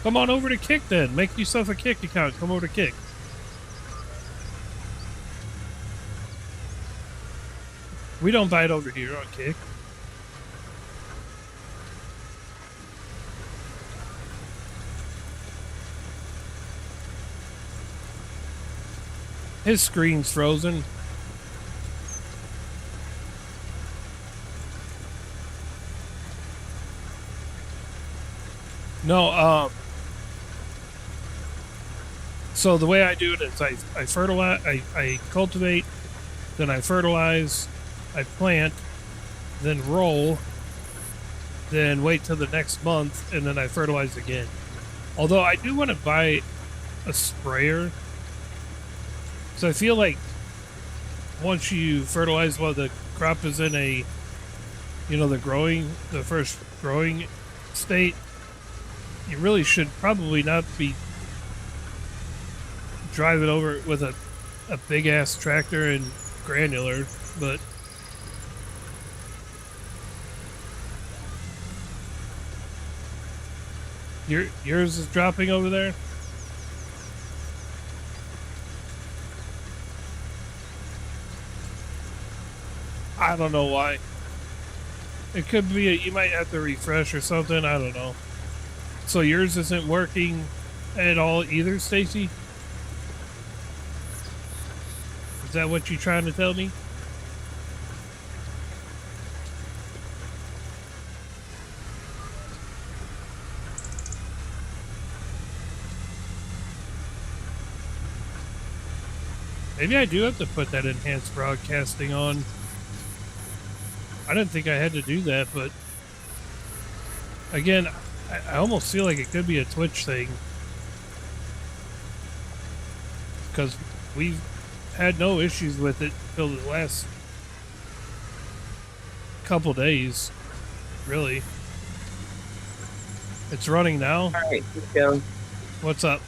Come on over to Kick then. Make yourself a Kick account. Come over to Kick. We don't buy it over here on Kick. His screen's frozen. No, so the way I do it is I fertilize, I cultivate, then I fertilize, I plant, then roll, then wait till the next month, and then I fertilize again. Although I do want to buy a sprayer. So I feel like once you fertilize while the crop is in a, the first growing state, you really should probably not be driving over it with a big ass tractor and granular, but yours is dropping over there? I don't know why. It could be you might have to refresh or something, I don't know. So yours isn't working at all either, Stacy? Is that what you're trying to tell me? Maybe I do have to put that enhanced broadcasting on. I didn't think I had to do that, but again, I almost feel like it could be a Twitch thing because we've had no issues with it until the last couple days. Really, it's running now. All right, let's go. What's up?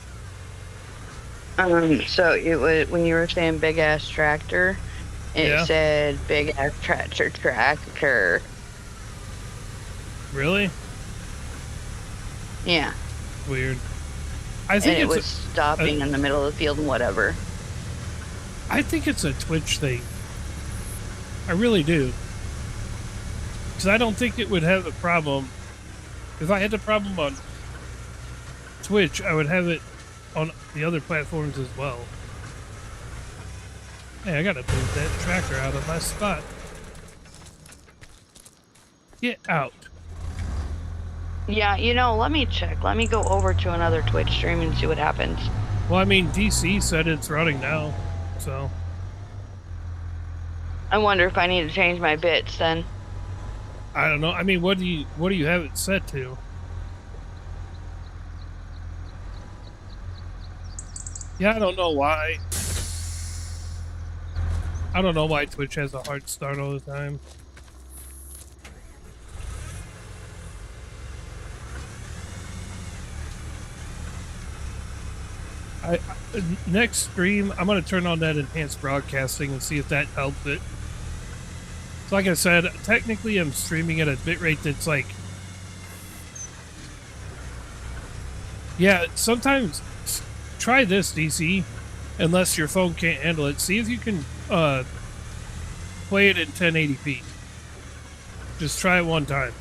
So it was when you were saying big ass tractor, it said big ass tractor. Really? Yeah. Weird. I think it was stopping in the middle of the field and whatever. I think it's a Twitch thing. I really do. Because I don't think it would have a problem. If I had the problem on Twitch, I would have it on the other platforms as well. Hey, I gotta move that tractor out of my spot. Get out. Yeah, let me check. Let me go over to another Twitch stream and see what happens. Well, I mean, DC said it's running now, so. I wonder if I need to change my bits then. I don't know. I mean, what do you have it set to? Yeah, I don't know why. I don't know why Twitch has a hard start all the time. Next stream, I'm going to turn on that enhanced broadcasting and see if that helps it. So like I said, technically I'm streaming at a bitrate that's like... Yeah, sometimes... Try this, DC, unless your phone can't handle it. See if you can play it in 1080p. Just try it one time.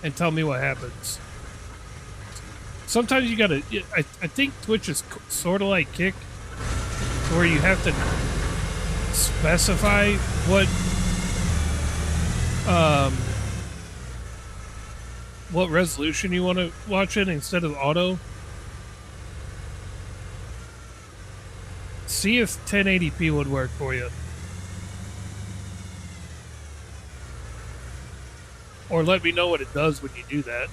And tell me what happens. Sometimes you gotta... I think Twitch is sort of like Kick, where you have to specify what resolution you want to watch it instead of auto. See if 1080p would work for you. Or let me know what it does when you do that.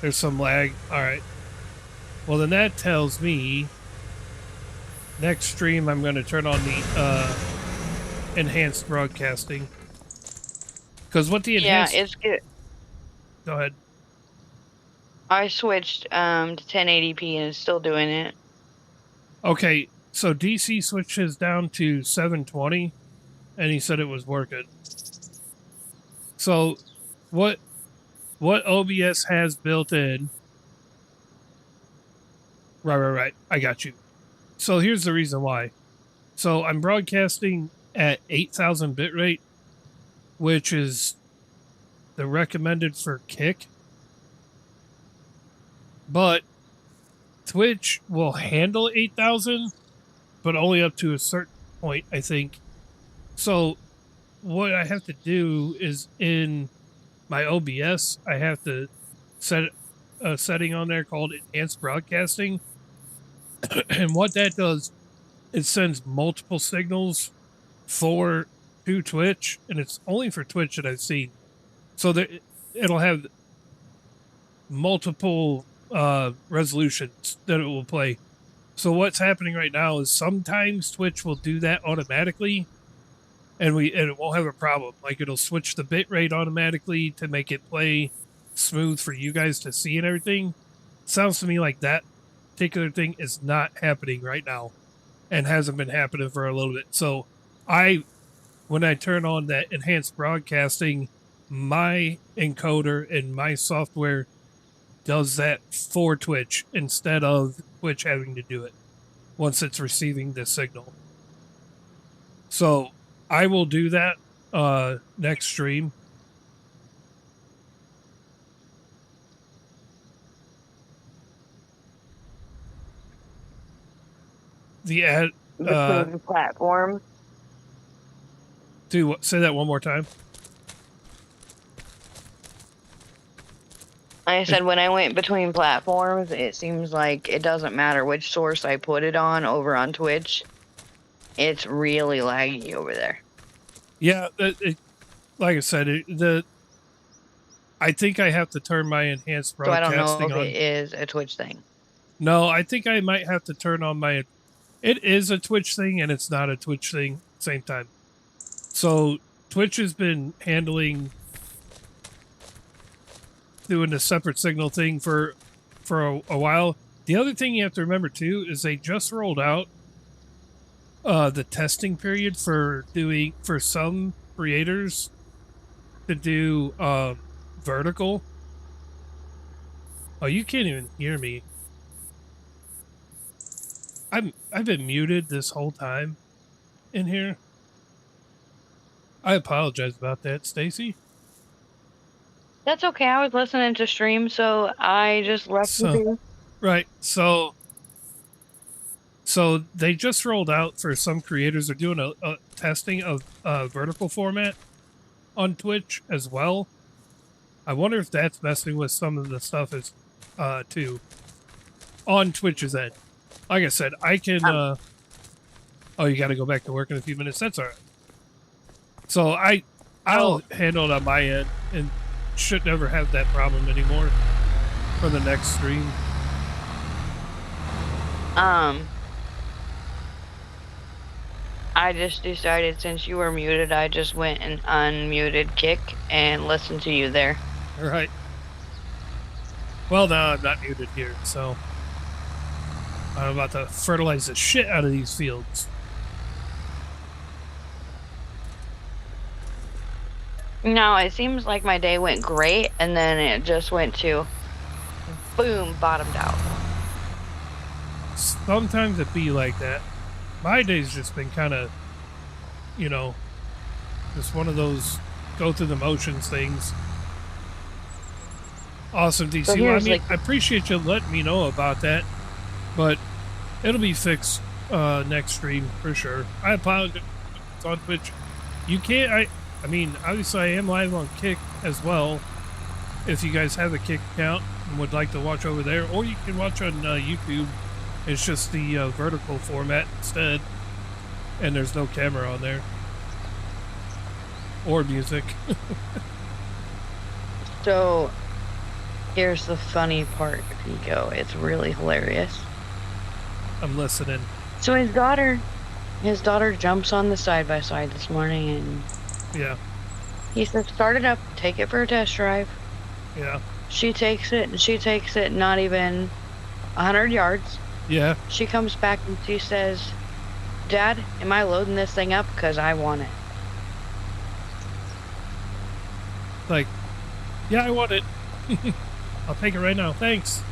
There's some lag. Alright. Well, then that tells me next stream I'm going to turn on the enhanced broadcasting. Because what the enhanced... Yeah, it's good. Go ahead. I switched to 1080p and it's still doing it. Okay, so DC switches down to 720 and he said it was working. So what OBS has built in... Right. I got you. So here's the reason why. So I'm broadcasting at 8,000 bitrate, which is the recommended for Kick. But Twitch will handle 8,000, but only up to a certain point, I think. So what I have to do is in my OBS, I have to set a setting on there called Enhanced Broadcasting. And what that does, it sends multiple signals to Twitch, and it's only for Twitch that I've seen. So that it'll have multiple resolutions that it will play. So what's happening right now is sometimes Twitch will do that automatically, and it won't have a problem. Like it'll switch the bit rate automatically to make it play smooth for you guys to see and everything. Sounds to me like that particular thing is not happening right now and hasn't been happening for a little bit. So when I turn on that enhanced broadcasting, my encoder and my software does that for Twitch instead of Twitch having to do it once it's receiving the signal. So I will do that next stream. The ad, between the platforms. say that one more time. I said when I went between platforms, it seems like it doesn't matter which source I put it on over on Twitch. It's really laggy over there. Yeah, like I said, I think I have to turn my enhanced So I don't know broadcasting if on. it is a Twitch thing. No, I think I might have to turn on my. It is a Twitch thing and it's not a Twitch thing at the same time. So Twitch has been doing the separate signal thing for a while. The other thing you have to remember too is they just rolled out the testing period for some creators to do vertical. Oh, you can't even hear me. I've been muted this whole time in here. I apologize about that, Stacy. That's okay. I was listening to stream, so I just left you So, be. right. So they just rolled out for some creators. They're doing a testing of vertical format on Twitch as well. I wonder if that's messing with some of the stuff as too on Twitch's end. Like I said, I can. Oh, you got to go back to work in a few minutes. That's all right. So I'll handle it on my end and should never have that problem anymore for the next stream. I just decided since you were muted, I just went and unmuted Kick and listened to you there. All right. Well, now I'm not muted here, so I'm about to fertilize the shit out of these fields. No, it seems like my day went great, and then it just went to boom, bottomed out. Sometimes it be like that. My day's just been kind of, just one of those go through the motions things. Awesome, DC. So well, I mean, I appreciate you letting me know about that, but it'll be fixed next stream for sure. I apologize. It's on Twitch. You can't. I mean, obviously, I am live on Kick as well. If you guys have a Kick account and would like to watch over there, or you can watch on YouTube. It's just the vertical format instead, and there's no camera on there or music. So, here's the funny part, Pico. It's really hilarious. I'm listening. So his daughter jumps on the side-by-side this morning, and yeah, he says, "Start it up, take it for a test drive." Yeah. She takes it, and she takes it not even 100 yards. Yeah. She comes back and she says, "Dad, am I loading this thing up? Because I want it." Like, yeah, I want it. I'll take it right now. Thanks.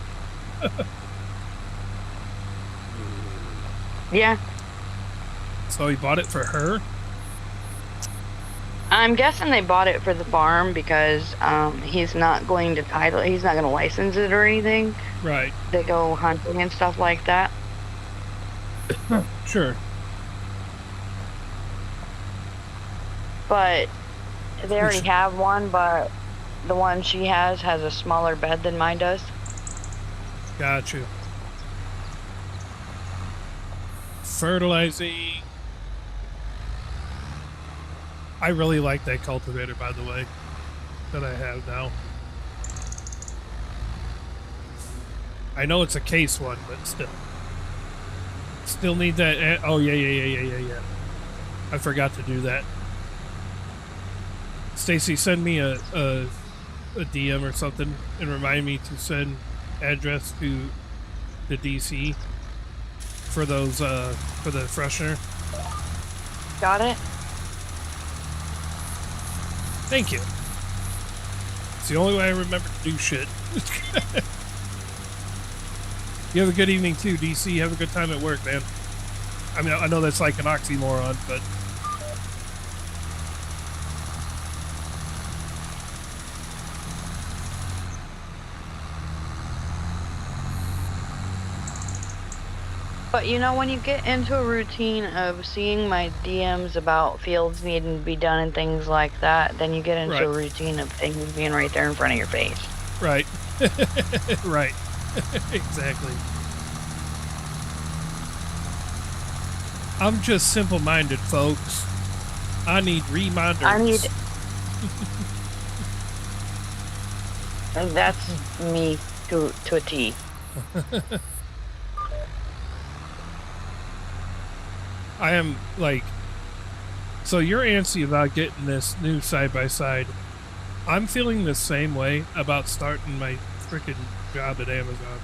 Yeah. So he bought it for her? I'm guessing they bought it for the farm because he's not going to title it. He's not going to license it or anything. Right. They go hunting and stuff like that. Sure. But they already have one, but the one she has a smaller bed than mine does. Got you. Fertilizing. I really like that cultivator, by the way, that I have now. I know it's a case one, but still. Still need that. Oh, yeah. I forgot to do that. Stacy, send me a DM or something and remind me to send address to the DC for those, for the freshener. Got it? Thank you. It's the only way I remember to do shit. You have a good evening too, DC. Have a good time at work, man. I mean, I know that's like an oxymoron, but But you know, when you get into a routine of seeing my DMs about fields needing to be done and things like that, then you get into Right. a routine of things being right there in front of your face. Right. Right. Exactly. I'm just simple-minded, folks. I need I need, reminders. and that's me to a T. I am like, so you're antsy about getting this new side by side. I'm feeling the same way about starting my freaking job at Amazon.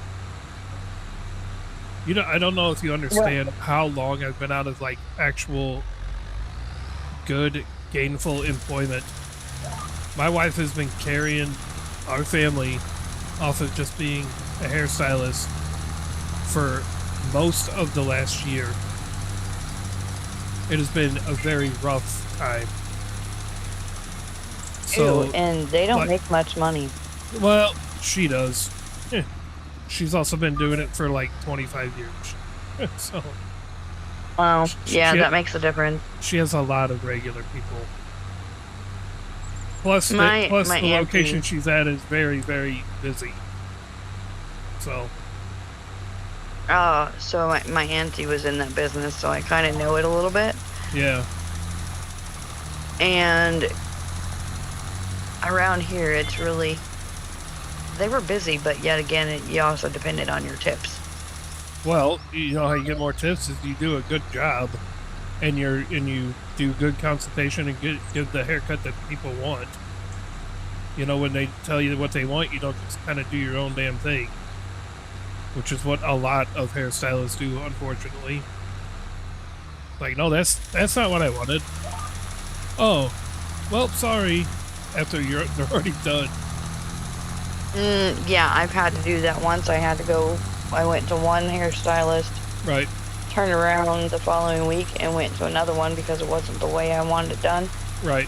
You know, I don't know if you Well, understand how long I've been out of like actual good, gainful employment. My wife has been carrying our family off of just being a hairstylist for most of the last year. It has been a very rough time. ew, So, and they don't like, make much money. well, she does. She's also been doing it for like 25 years. So, Well, yeah, she that makes a difference. she has a lot of regular people. Plus My the location auntie, she's at is very, very busy. So, so my auntie was in that business, so I kind of know it a little bit. yeah. And around here, it's really, they were busy, but yet again, you also depended on your tips. Well, you know how you get more tips is you do a good job and you do good consultation and give the haircut that people want. You know, when they tell you what they want, you don't just kind of do your own damn thing, which is what a lot of hairstylists do, unfortunately. Like, no, that's not what I wanted. Oh, well, sorry. After they're already done. Yeah, I've had to do that once. I went to one hairstylist, Right, turned around the following week and went to another one because it wasn't the way I wanted it done. right.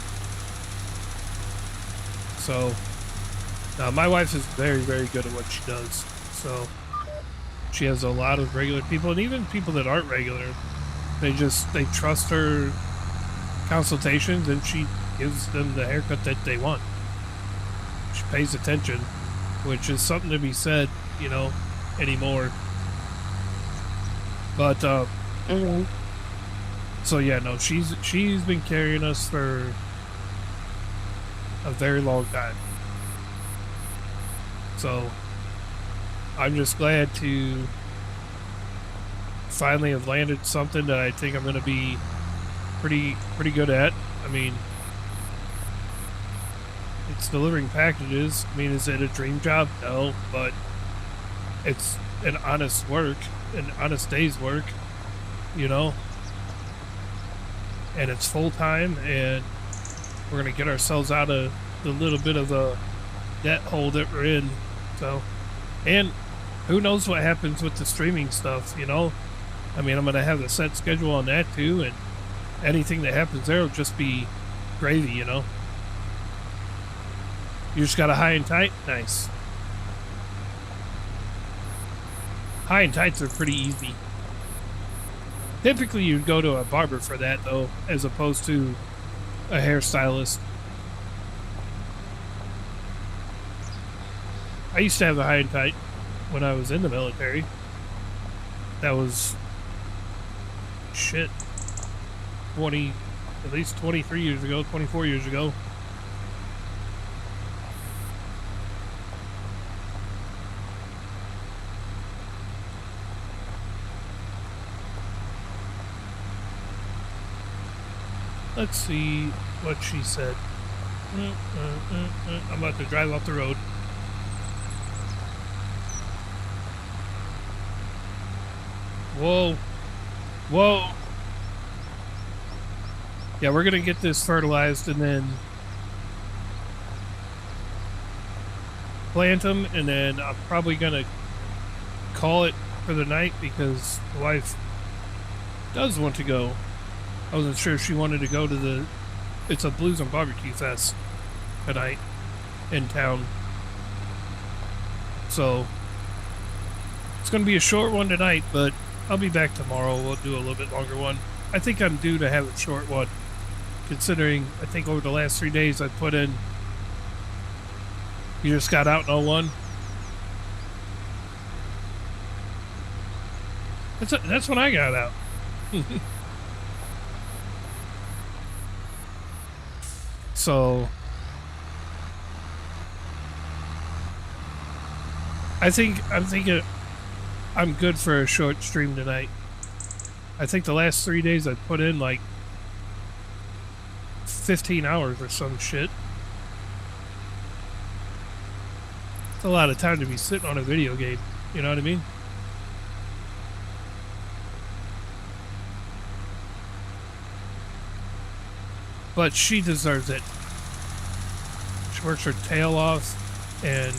So, now my wife is very, very good at what she does. So, she has a lot of regular people, and even people that aren't regular. They trust her consultations, and she gives them the haircut that they want. She pays attention, which is something to be said, you know, anymore. But hmm so yeah, no, she's been carrying us for a very long time. So I'm just glad to finally have landed something that I think I'm going to be pretty good at. I mean, it's delivering packages. I mean, is it a dream job? No, but it's an honest work, an honest day's work, you know, and it's full time, and we're going to get ourselves out of the little bit of a debt hole that we're in. So, and who knows what happens with the streaming stuff, you know? I mean, I'm going to have a set schedule on that too, and anything that happens there will just be gravy, you know? You just got a high and tight? Nice. High and tights are pretty easy. Typically, you'd go to a barber for that, though, as opposed to a hairstylist. I used to have a high and tight when I was in the military. That was shit. 20, at least 23 years ago, 24 years ago. Let's see what she said. I'm about to drive off the road. Whoa. Whoa. Yeah, we're going to get this fertilized and then plant them, and then I'm probably going to call it for the night because the wife does want to go. I wasn't sure if she wanted to go to it's a Blues and Barbecue Fest tonight in town. So it's going to be a short one tonight, but I'll be back tomorrow. We'll do a little bit longer one. I think I'm due to have a short one, considering I think over the last 3 days I put in. You just got out in 01. That's when I got out. So I'm thinking I'm good for a short stream tonight. I think the last 3 days I put in like 15 hours or some shit. It's a lot of time to be sitting on a video game. You know what I mean? But she deserves it. She works her tail off and,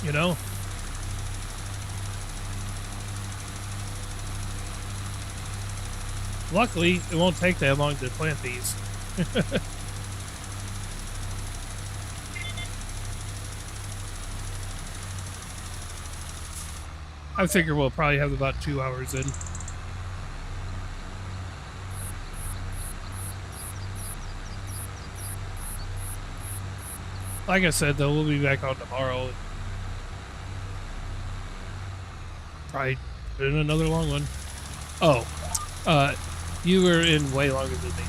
you know? Luckily, it won't take that long to plant these. I figure we'll probably have about 2 hours in. Like I said, though, we'll be back on tomorrow. Probably in another long one. Oh, you were in way longer than me.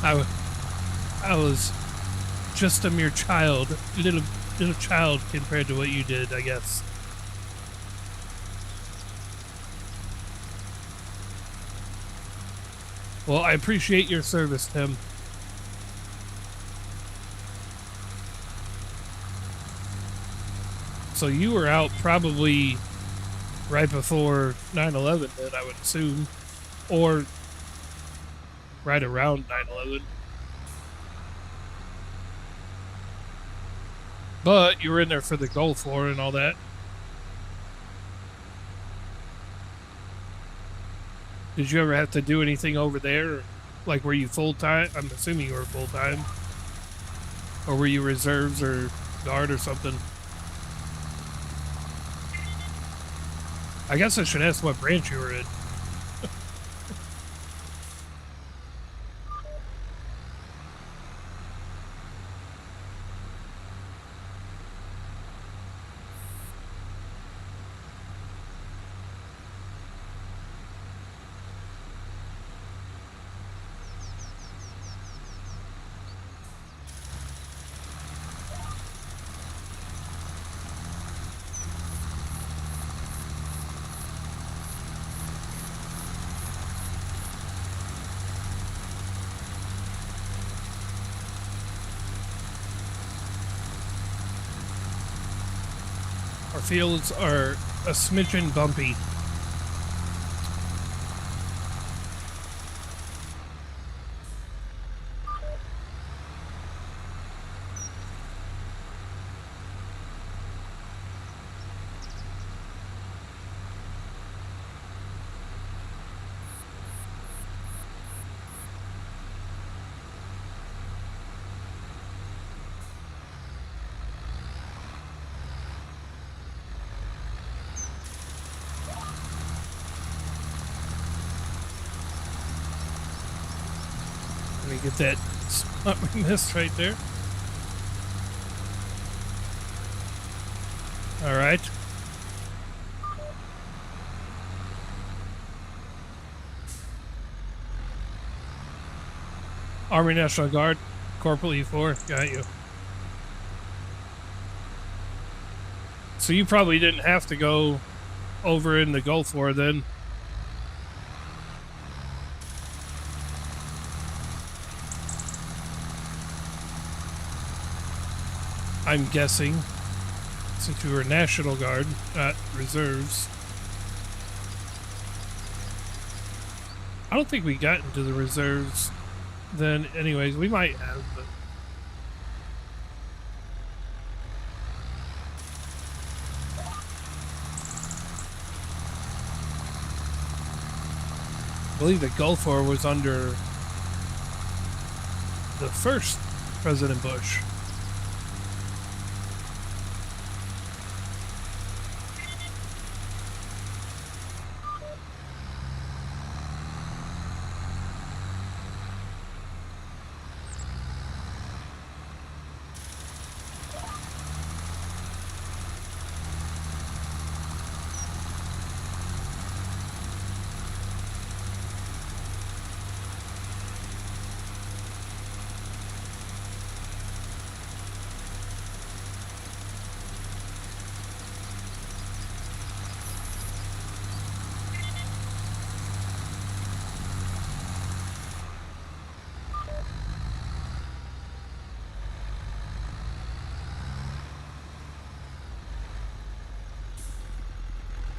I was just a mere child, little child compared to what you did, I guess. Well, I appreciate your service, Tim. So you were out probably right before 9/11, then I would assume, or right around 9/11. But you were in there for the Gulf War and all that. Did you ever have to do anything over there? Like, were you full-time? I'm assuming you were full-time. Or were you reserves or guard or something? I guess I should ask what branch you were in. Our fields are a smidgen bumpy. Let me get that spot we missed right there. All right. Army National Guard, Corporal E4, got you. So you probably didn't have to go over in the Gulf War then. I'm guessing, since you were National Guard, not reserves. I don't think we got into the reserves then anyways. We might have, but I believe the Gulf War was under the first President Bush.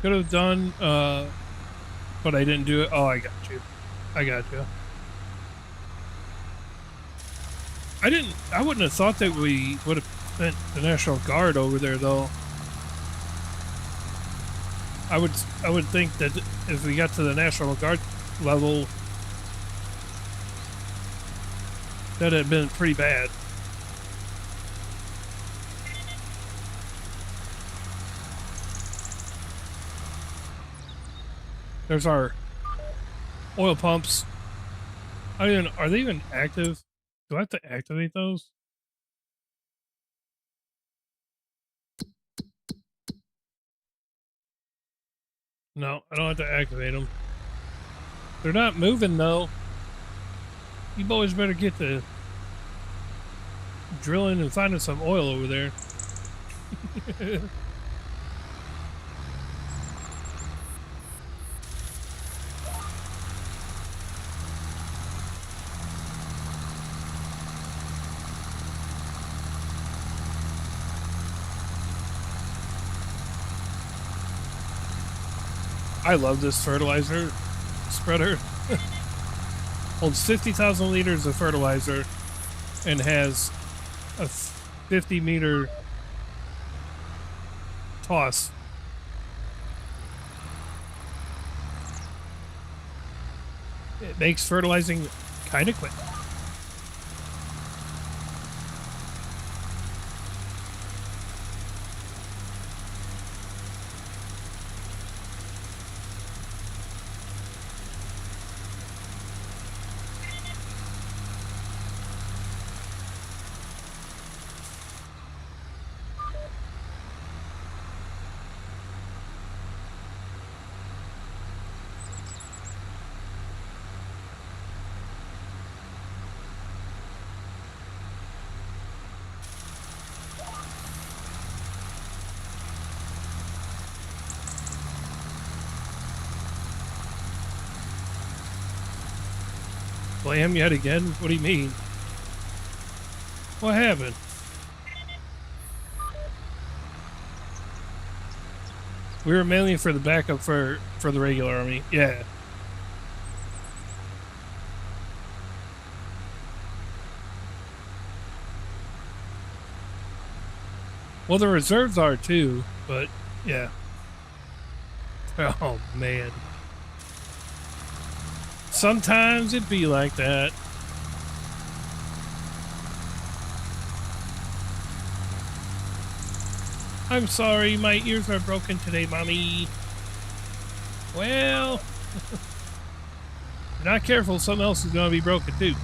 could have done, but I didn't do it. Oh, I got you. I got you. I wouldn't have thought that we would have sent the National Guard over there, though. I would think that if we got to the National Guard level, that'd have been pretty bad. There's our oil pumps. Are they even active? Do I have to activate those? No, I don't have to activate them. They're not moving though. You boys better get to drilling and finding some oil over there. I love this fertilizer spreader. Holds 50,000 liters of fertilizer and has a 50-meter toss. It makes fertilizing kind of quick. Blam yet again? What do you mean? What happened? We were mainly for the backup for the regular army. Yeah. Well, the reserves are too, but yeah. Oh man. Sometimes it be like that. I'm sorry, my ears are broken today, Mommy. Well, if you're not careful, something else is going to be broken too.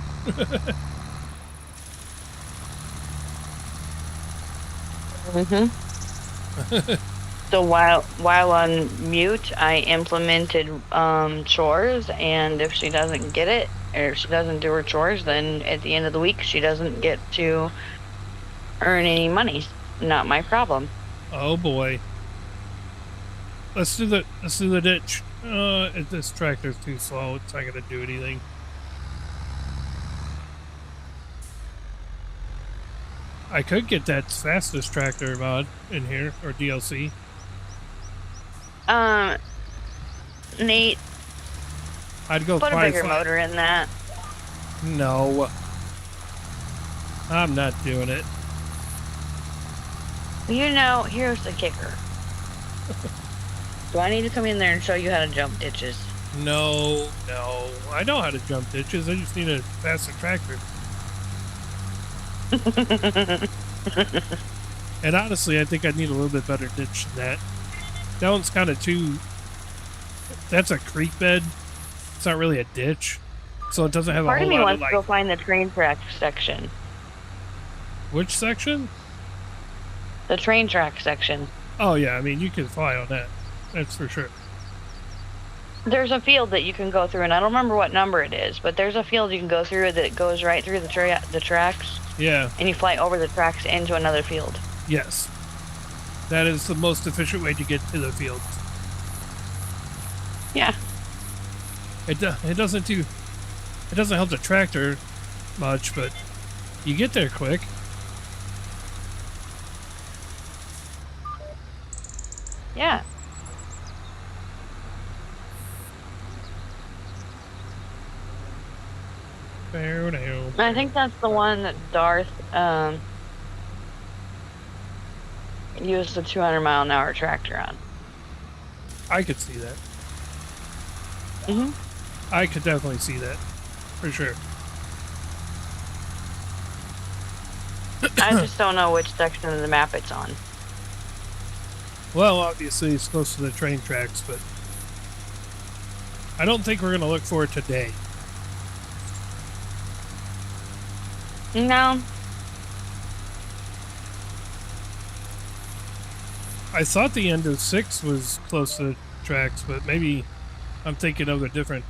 So while on mute, I implemented chores, and if she doesn't get it, or if she doesn't do her chores, then at the end of the week she doesn't get to earn any money. Not my problem. Oh boy. Let's do the ditch. If this tractor's too slow, it's not gonna do anything. I could get that fastest tractor mod in here, or DLC. Nate, I'd go put a bigger motor in that. No. I'm not doing it. You know, here's the kicker. Do I need to come in there and show you how to jump ditches? No. I know how to jump ditches. I just need a faster tractor. And honestly, I think I need a little bit better ditch than that. That one's kind of too... That's a creek bed. It's not really a ditch. So it doesn't have a whole lot of, Part of me wants to go find the train track section. Which section? The train track section. Oh, yeah. I mean, you can fly on that. That's for sure. There's a field that you can go through, and I don't remember what number it is, but there's a field you can go through that goes right through the tracks. Yeah. And you fly over the tracks into another field. Yes. That is the most efficient way to get to the field. Yeah. It doesn't help the tractor much, but you get there quick. Yeah. I think that's the one that Darth used the 200-mile-an-hour tractor on. I could see that. Hmm. I could definitely see that for sure. I just don't know which section of the map it's on. Well, obviously it's close to the train tracks, but I don't think we're gonna look for it today. No. I thought the end of 6 was close to the tracks, but maybe I'm thinking of a different.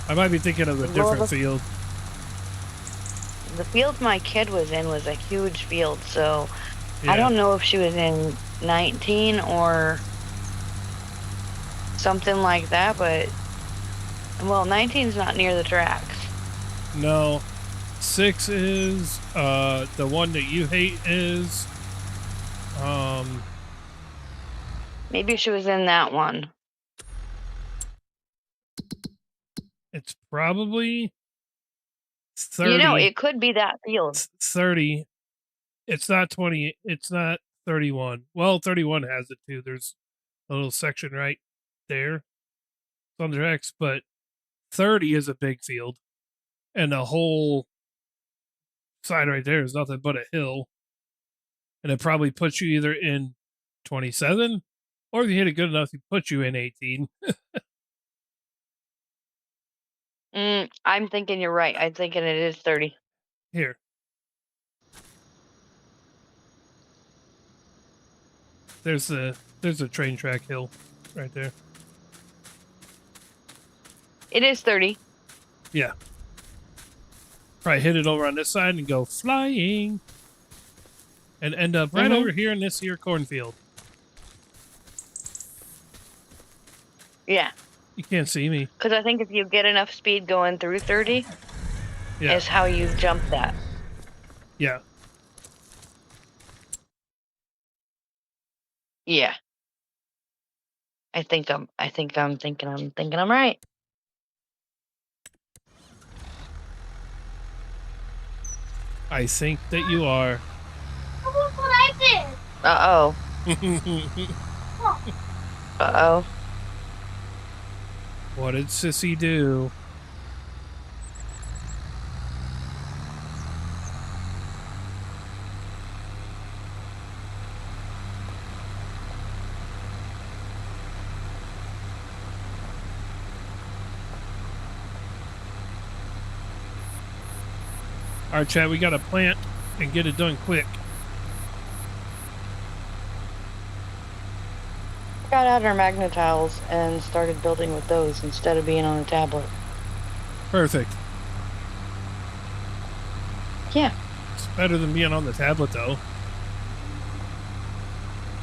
I might be thinking of a Well, different field. the field my kid was in was a huge field, so I Yeah. don't know if she was in 19 or something like that, but well, 19 is not near the tracks. No. 6 is the one that you hate is Maybe she was in that one. it's probably 30. It could be that field. 30. It's not 20. It's not 31. Well, 31 has it too. There's a little section right there on the tracks, but 30 is a big field, and the whole side right there is nothing but a hill, and it probably puts you either in 27, or if you hit it good enough, it puts you in 18. I'm thinking you're right. I'm thinking it is 30. Here, there's a train track hill right there. It is 30. Yeah, probably hit it over on this side and go flying, and end up right over here in this here cornfield. Yeah. You can't see me. Because I think if you get enough speed going through 30, Yeah, is how you jump that. yeah. Yeah. I'm thinking I'm right. I think that you are. Look what I did. Uh-oh. Uh-oh. What did Sissy do? All right, Chad, we got to plant and get it done quick. Got out our magnetiles and started building with those instead of being on a tablet. Perfect. Yeah. It's better than being on the tablet, though.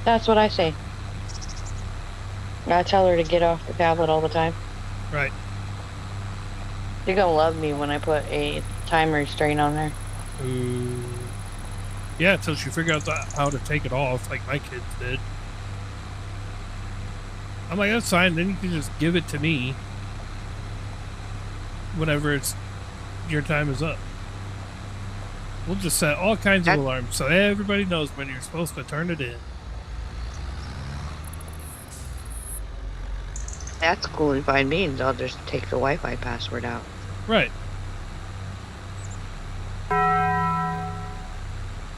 That's what I say. I tell her to get off the tablet all the time. Right. You're gonna love me when I put a time restraint on her. Ooh. Yeah, until she figures out how to take it off, like my kids did. I'm like, that's fine. Then you can just give it to me whenever your time is up. We'll just set all kinds of alarms so everybody knows when you're supposed to turn it in. That's cool and fine beans. I'll just take the Wi-Fi password out. Right.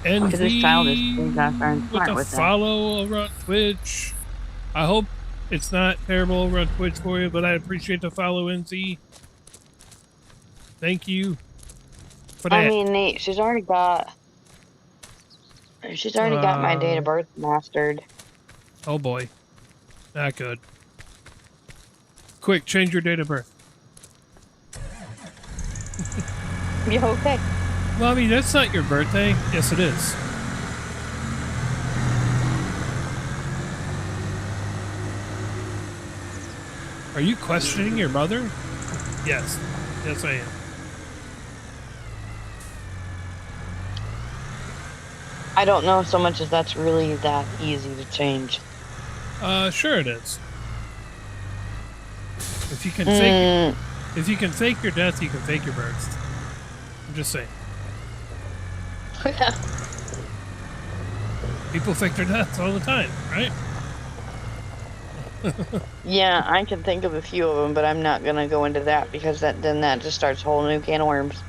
And Because this child is not very smart with that. follow over on Twitch. I hope it's not terrible over on Twitch for you, but I appreciate the follow, NZ. Thank you for that. I mean, Nate, she's already got my date of birth mastered. Oh boy. Not good. Quick, change your date of birth. You okay? Mommy, that's not your birthday. Yes, it is. Are you questioning your mother? Yes. Yes, I am. I don't know so much as that's really that easy to change. Sure it is. If you can fake Mm, if you can fake your death, you can fake your birth. I'm just saying. People fake their deaths all the time, right? yeah, I can think of a few of them, but I'm not gonna go into that because that just starts a whole new can of worms.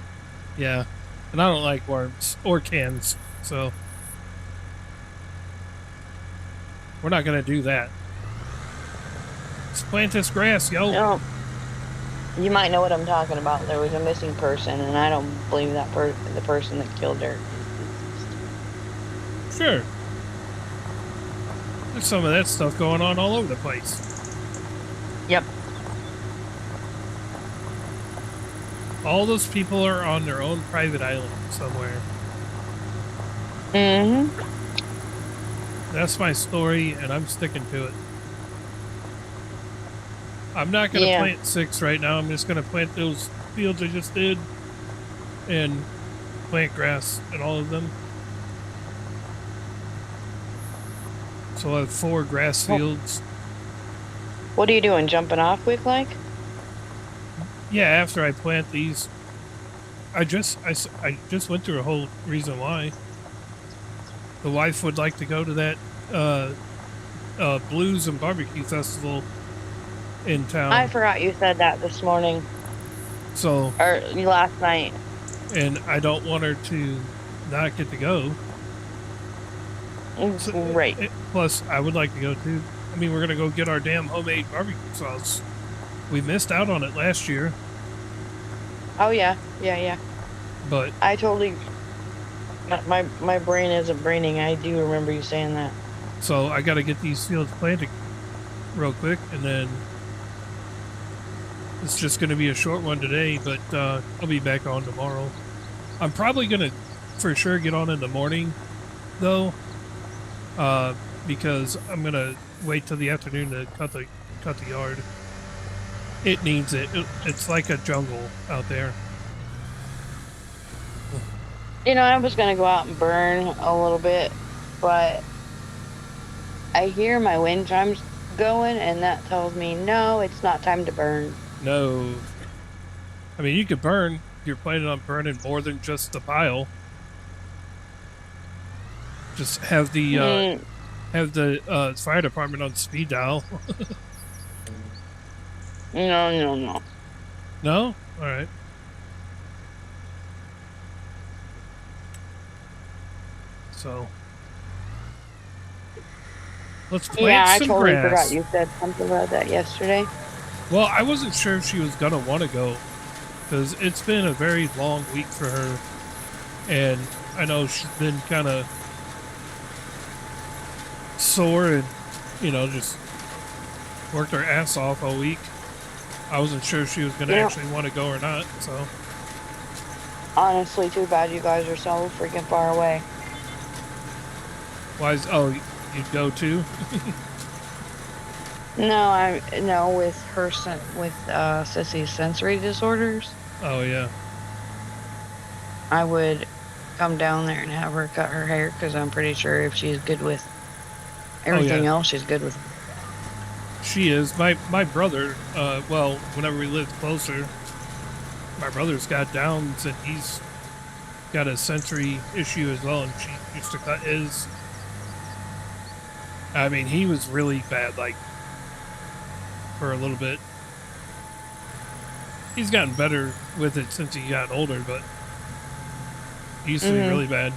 Yeah. And I don't like worms or cans, so we're not gonna do that. Let's plant this grass, yo. No, you might know what I'm talking about. There was a missing person, and I don't believe the person that killed her is deceased. Sure. There's some of that stuff going on all over the place. Yep. All those people are on their own private island somewhere. Mm-hmm. That's my story, and I'm sticking to it. I'm not going to Yeah. plant 6 right now. I'm just going to plant those fields I just did and plant grass in all of them. So I have 4 grass Well, fields. what are you doing? Jumping off quick like? Yeah, after I plant these, I just went through a whole reason why. The wife would like to go to that blues and barbecue festival in I town. forgot you said that this morning So, or last night. and I don't want her to not get to go. So, Great. plus, I would like to go too. I mean, we're gonna go get our damn homemade barbecue sauce. We missed out on it last year, Oh yeah, yeah, yeah. but I totally. My brain isn't braining. I do remember you saying that. so I got to get these fields planted real quick, and then it's just gonna be a short one today. But I'll be back on tomorrow. I'm probably gonna, for sure, get on in the morning, though, because I'm gonna wait till the afternoon to cut the yard. It needs it. It's like a jungle out there. You know, I was gonna go out and burn a little bit, but I hear my wind chimes going, and that tells me no, it's not time to burn. No, I mean you could burn. If you're planning on burning more than just the pile. Just Mm, have the fire department on speed dial. no, no, no. No, all right. So let's Yeah, plant I some totally forgot grass. you said something about that yesterday. Well, I wasn't sure if she was gonna want to go because it's been a very long week for her, and I know she's been kind of sore and just worked her ass off all week. I wasn't sure if she was gonna You know, actually want to go or not. So honestly, too bad you guys are so freaking far away. why is you'd go too? No, with with Sissy's sensory disorders, Oh yeah, I would come down there and have her cut her hair because I'm pretty sure if she's good with oh everything yeah. else, she's good with. She is my brother. Well, whenever we lived closer, my brother's got Downs and he's got a sensory issue as well, and she used to cut his. I mean, he was really bad, like for a little bit. He's gotten better with it since he got older, but he used to be Hmm. really bad.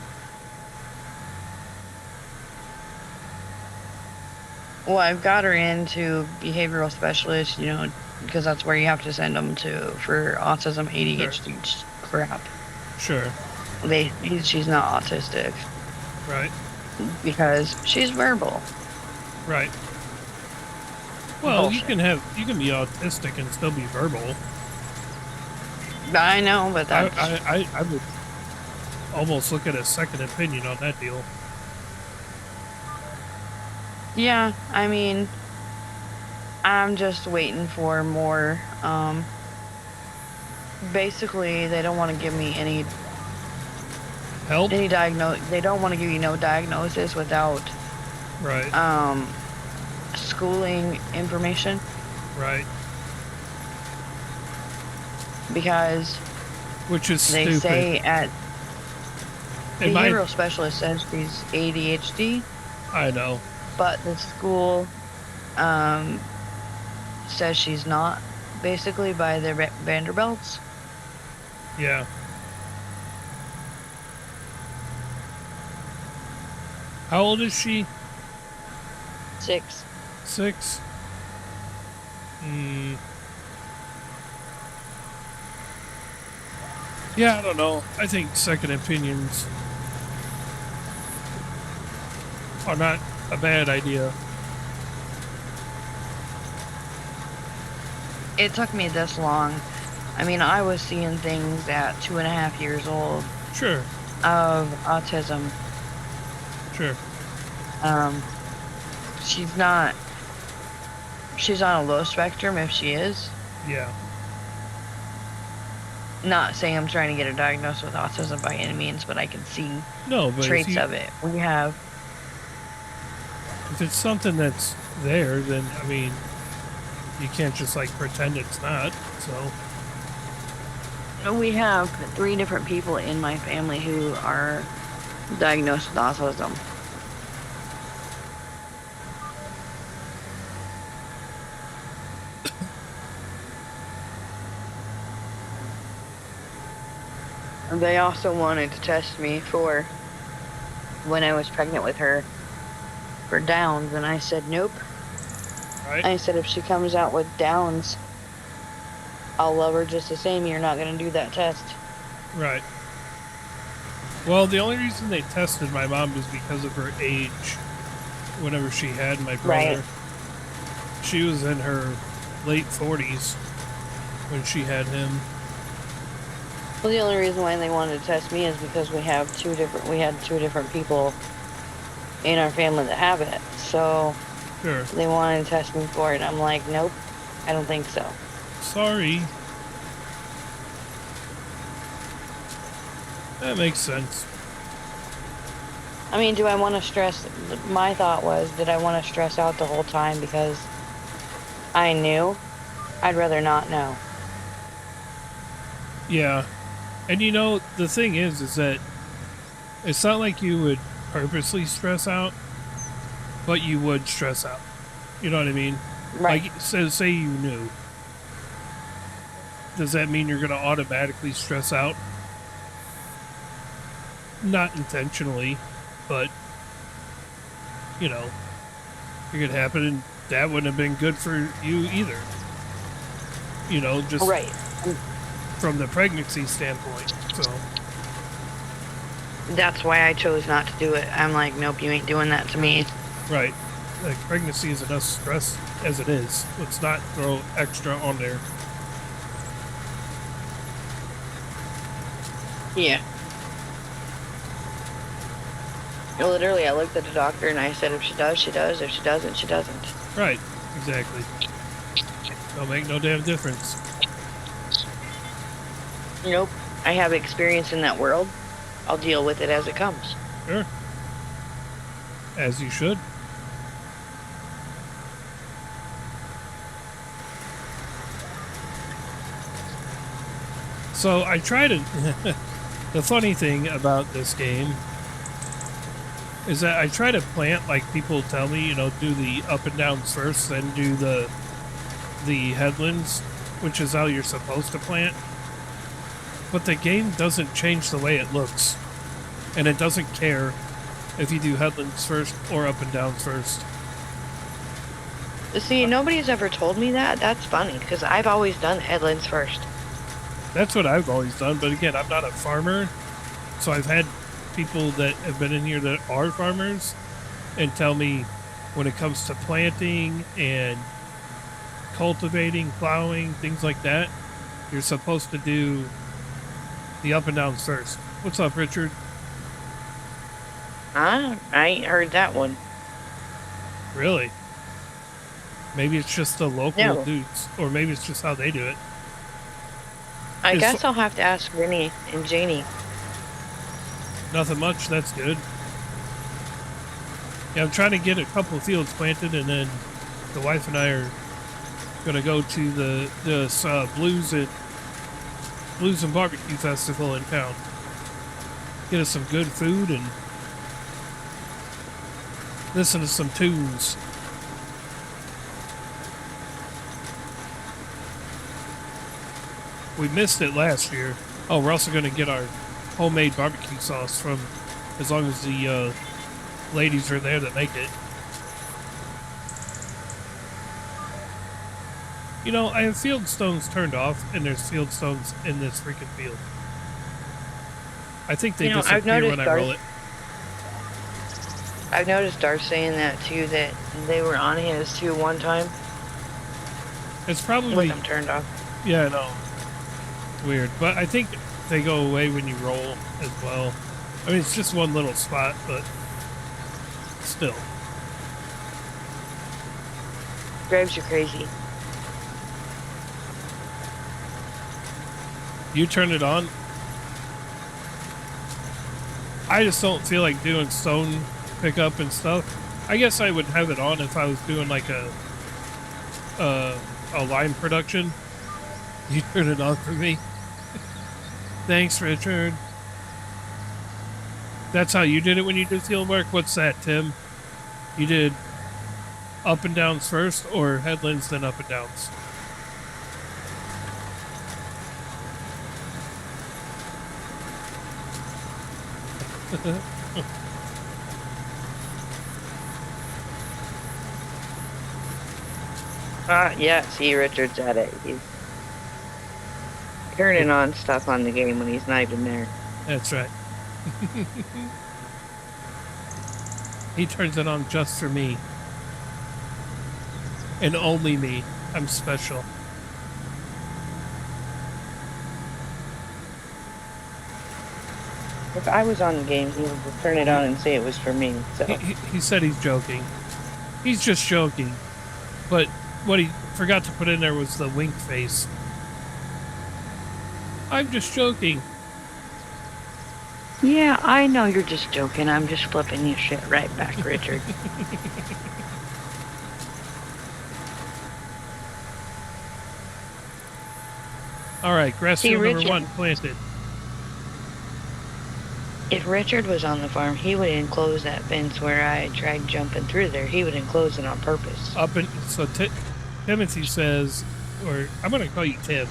Well, I've got her into behavioral specialist, because that's where you have to send them to for autism, Sure, ADHD crap. sure, She's not autistic right, because she's verbal. right. Well, Bullshit. you can be autistic and still be verbal. I know, but that's I would almost look at a second opinion on that deal. yeah. I mean, I'm just waiting for more. Basically, they don't want to give me Help, any diagnose. They don't want to give you no diagnosis without right, um schooling information. right. because which is they stupid. say at In my, behavioral specialist says she's ADHD, I know. but the school um, says she's not, basically by the Vanderbilts. Yeah. How old is she? 6. 6? Hmm. Yeah, I don't know. I think second opinions are not a bad idea. It took me this long. I mean, I was seeing things at 2.5 years old Sure, of autism. sure. Um, she's not, she's on a low spectrum if she is. Yeah. Not saying I'm trying to get her diagnosed with autism by any means, but I can see No, but traits of it. We have, if it's something that's there, then I mean, you can't just like pretend it's not. So, 3 different people in my family who are diagnosed with autism. They also wanted to test me for when I was pregnant with her for Downs, and I said nope. right, I said if she comes out with Downs, I'll love her just the same. You're not going to do that test. right. Well, the only reason they tested my mom was because of her age. Whenever she had my brother, Right. she was in her late 40s when she had him. Well, the only reason why they wanted to test me is because we had 2 different people in our family that have it. So Sure. they wanted to test me for it. I'm like, nope, I don't think so. Sorry. That makes sense. I mean, do I want to stress? My thought was, did I want to stress out the whole time because I knew? I'd rather not know. Yeah. And you know, the thing is that it's not like you would purposely stress out, but you would stress out. You know what I mean? Right. Like, so say you knew. Does that mean you're going to automatically stress out? Not intentionally, but, you know, it could happen, and that wouldn't have been good for you either. You know, just Right. from the pregnancy standpoint. So, That's why I chose not to do it. I'm like, nope, you ain't doing that to me. right. Like, pregnancy is enough stress as it is. Let's not throw extra on there. Yeah. Literally, I looked at the doctor and I said, if she does, she does. If she doesn't, she doesn't. Right. Exactly. Don't make no damn difference. Nope. I have experience in that world. I'll deal with it as it comes. Sure. As you should. So I try to. The funny thing about this game is that I try to plant like people tell me, you know, do the up and downs first, then do the headlands, which is how you're supposed to plant. But the game doesn't change the way it looks, and it doesn't care if you do headlands first or up and downs first. See, nobody's ever told me that. That's funny, because I've always done headlands first. That's what I've always done. But again, I'm not a farmer, so I've had people that have been in here that are farmers and tell me when it comes to planting and cultivating, plowing, things like that, you're supposed to do the up and downs first. What's up, Richard? I ain't heard that one. Really? Maybe it's just the local No. dudes, or maybe it's just how they do it. I It's guess I'll have to ask Vinny and Janie. nothing much. That's good. Yeah, I'm trying to get a couple of fields planted, and then the wife and I are going to go to the Blues Blues and Barbecue Festival in town. Get us some good food and listen to some tunes. We missed it last year. Oh, we're also going to get our homemade barbecue sauce from, as long as the ladies are there that make it. You know, I have field stones turned off, and there's field stones in this freaking field. I think they disappear when I roll it. I've noticed Darth saying that too, that they were on his too one time. It's probably with them turned off. Yeah, I know. Weird, but I think they go away when you roll as well. I mean, it's just one little spot, but still. Drives you crazy. You turn it on. I just don't feel like doing stone pickup and stuff. I guess I would have it on if I was doing like a line production. You turn it on for me. Thanks, Richard. That's how you did it when you did field work? What's that, Tim? You did up and downs first, or headlands then up and downs? Yeah, see, Richard's at it. He's turning on stuff on the game when he's not even there. That's right. He turns it on just for me. And only me. I'm special. If I was on the game, he would turn it on and say it was for me. So he said he's joking. He's just joking. But what he forgot to put in there was the wink face. I'm just joking. Yeah, I know you're just joking. I'm just flipping your shit right back, Richard. All right, grass field number 1 planted. If Richard was on the farm, he would enclose that fence where I tried jumping through there. He would enclose it on purpose. So Timothy says, or I'm going to call you Tim,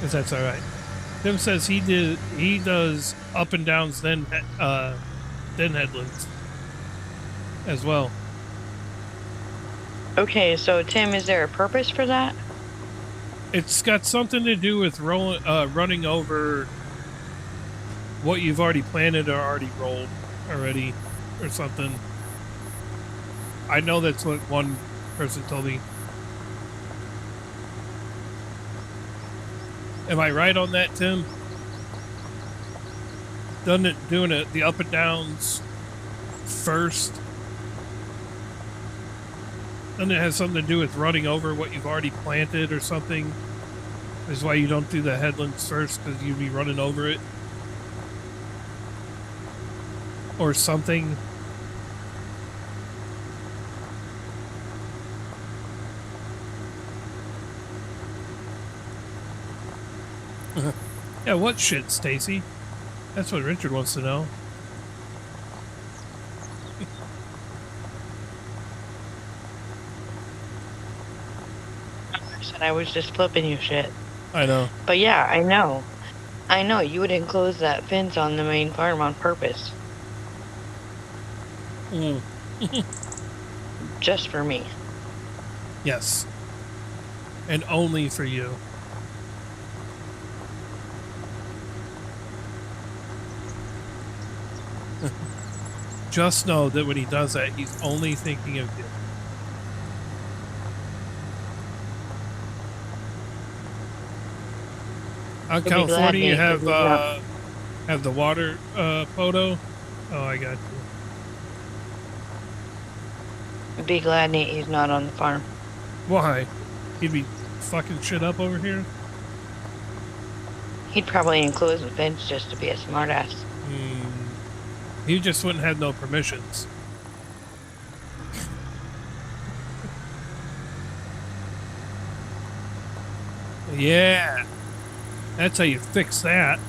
if that's all right. Tim says he does up and downs, then headlands as well. Okay, so Tim, is there a purpose for that? It's got something to do with running over what you've already planted or already rolled already, or something. I know that's what one person told me. Am I right on that, Tim? Doing it the up and downs first? Doesn't it have something to do with running over what you've already planted or something? That's why you don't do the headlands first, because you'd be running over it. Or something. Yeah, what shit, Stacy? That's what Richard wants to know. I said I was just flipping you shit. I know. But yeah, I know. I know, you would enclose that fence on the main farm on purpose. Just for me. Yes. And only for you. Just know that when he does that, he's only thinking of you. On California, you have the water photo. Oh, I got you. I'd be glad he's not on the farm. Why? He'd be fucking shit up over here? He'd probably enclose the fence just to be a smartass. He just wouldn't have no permissions. Yeah. That's how you fix that.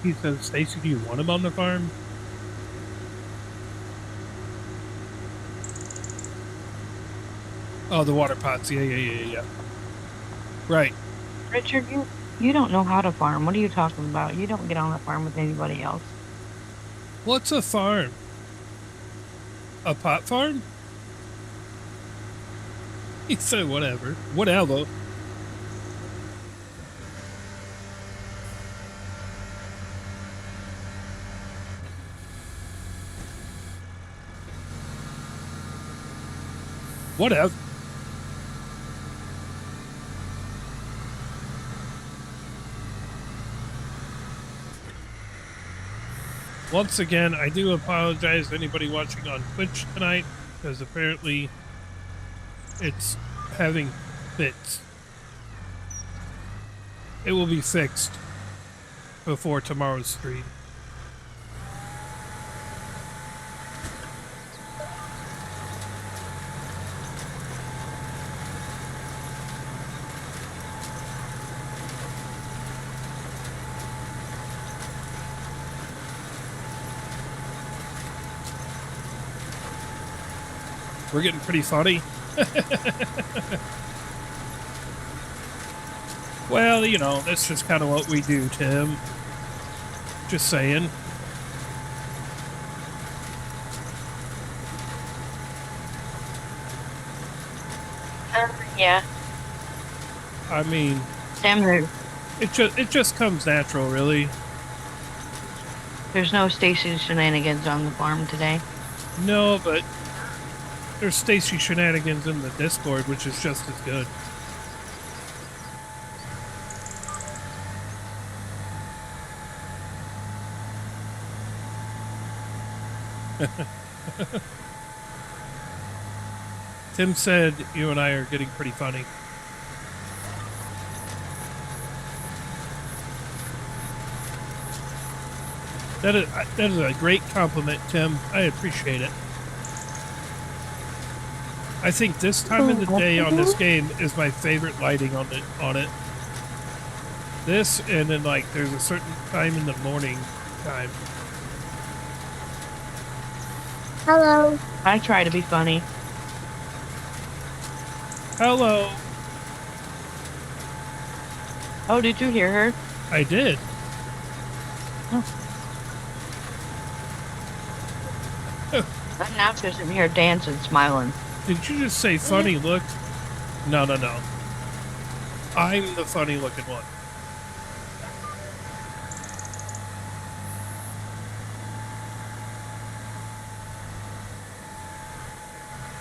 He says, Stacy, do you want him on the farm? Oh, the water pots. Yeah. Right. Richard, you don't know how to farm. What are you talking about? You don't get on the farm with anybody else. What's a farm? A pot farm? He said, whatever. Whatever. Whatever. Once again, I do apologize to anybody watching on Twitch tonight, because apparently it's having fits. It will be fixed before tomorrow's stream. We're getting pretty funny. Well, you know, that's just kind of what we do, Tim. Just saying. Yeah. I mean, Sam, it just comes natural, really. there's no Stacy shenanigans on the farm today. No, but there's Stacy shenanigans in the Discord, which is just as good. Tim said you and I are getting pretty funny. That is a great compliment, Tim. I appreciate it. I think this time of the day on this game is my favorite lighting on it. This, and then like there's a certain time in the morning time. Hello. I try to be funny. Hello. Oh, did you hear her? I did. Oh. Now she's in here dancing, smiling. Did you just say funny look? No. I'm the funny looking one.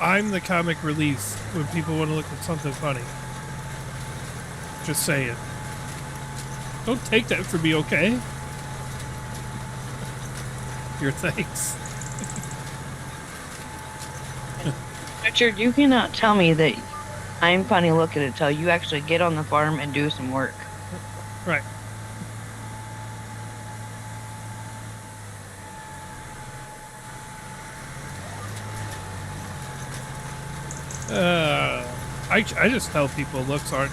I'm the comic relief when people want to look at something funny. Just saying. Don't take that from me, okay? Your thanks. Richard, you cannot tell me that I'm funny looking until you actually get on the farm and do some work. Right. I just tell people looks aren't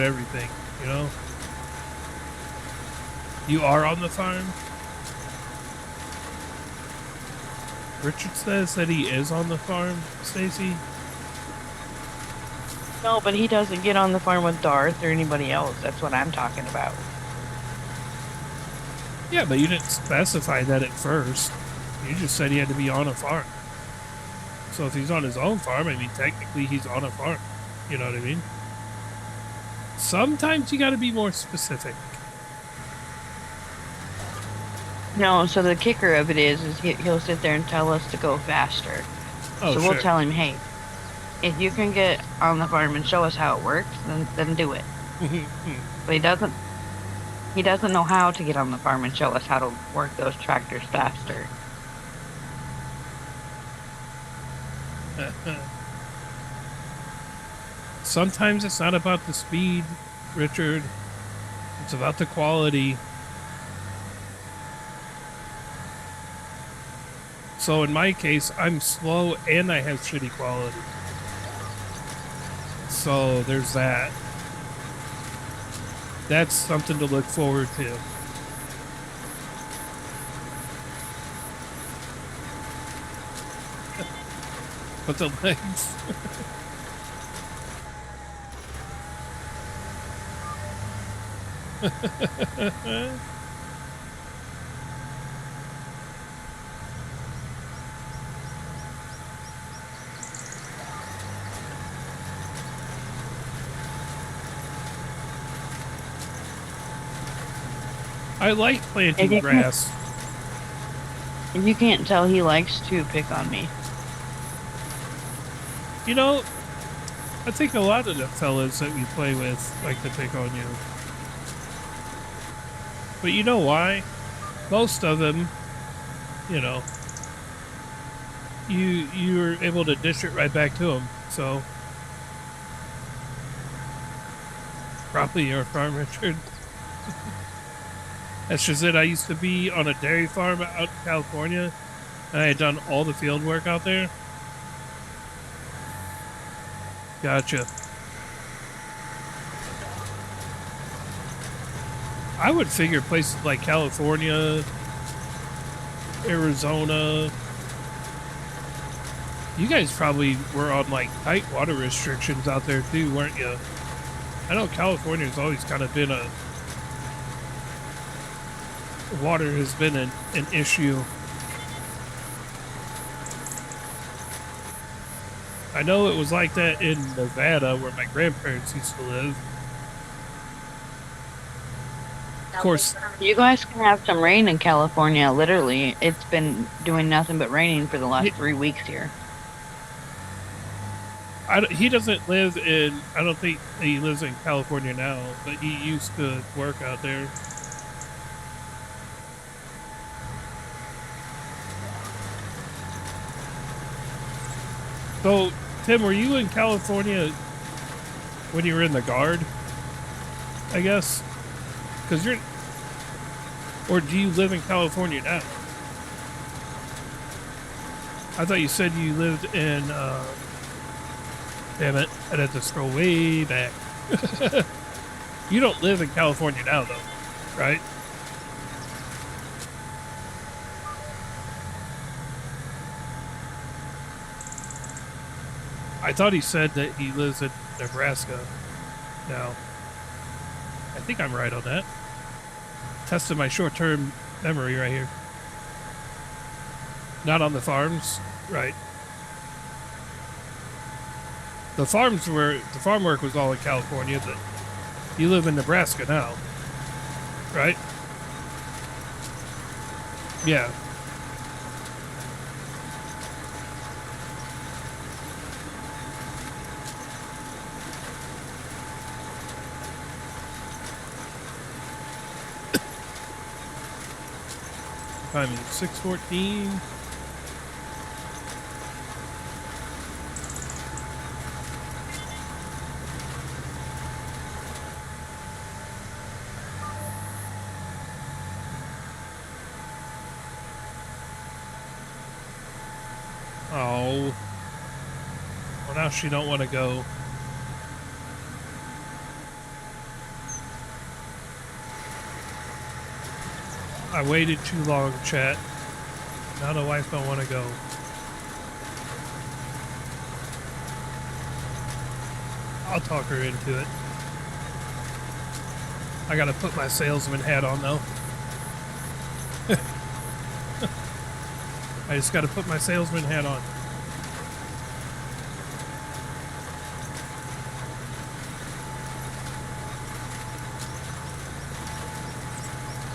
everything, you know? You are on the farm? Richard says that he is on the farm, Stacy. No, but he doesn't get on the farm with Darth or anybody else. That's what I'm talking about. Yeah, but you didn't specify that at first. You just said he had to be on a farm. So if he's on his own farm, I mean, technically he's on a farm. You know what I mean? Sometimes you got to be more specific. No, so the kicker of it is he'll sit there and tell us to go faster. Oh, so sure. we'll tell him, hey, if you can get on the farm and show us how it works, then do it. But he doesn't know how to get on the farm and show us how to work those tractors faster. Sometimes it's not about the speed, Richard. It's about the quality. So in my case, I'm slow and I have shitty quality. So there's that. That's something to look forward to. But the legs. I like If planting you can't, grass. if you can't tell, he likes to pick on me. You know, I think a lot of the fellas that we play with like to pick on you. But you know why? Most of them, you know, you're able to dish it right back to them. So probably your farm, Richard. That's just it. I used to be on a dairy farm out in California, and I had done all the field work out there. Gotcha. I would figure places like California, Arizona. You guys probably were on like tight water restrictions out there too, weren't you? I know California's always kind of been a water has been an issue. I know it was like that in Nevada where my grandparents used to live. Of course, You guys can have some rain in California. Literally, it's been doing nothing but raining for the last he, 3 weeks here. he doesn't live in, I don't think he lives in California now, but he used to work out there. So, Tim, were you in California when you were in the Guard? I guess? Because you're, or do you live in California now? I thought you said you lived in, damn it, I'd have to scroll way back. You don't live in California now, though, right? I thought he said that he lives in Nebraska now. I think I'm right on that. Testing my short-term memory right here. Not on the farms, right? The farm work was all in California, but you live in Nebraska now, right? Yeah. Time is 6:14. Oh. Well, now she don't want to go. I waited too long, chat. Now the wife don't want to go. I'll talk her into it. I gotta put my salesman hat on, though. I just gotta put my salesman hat on.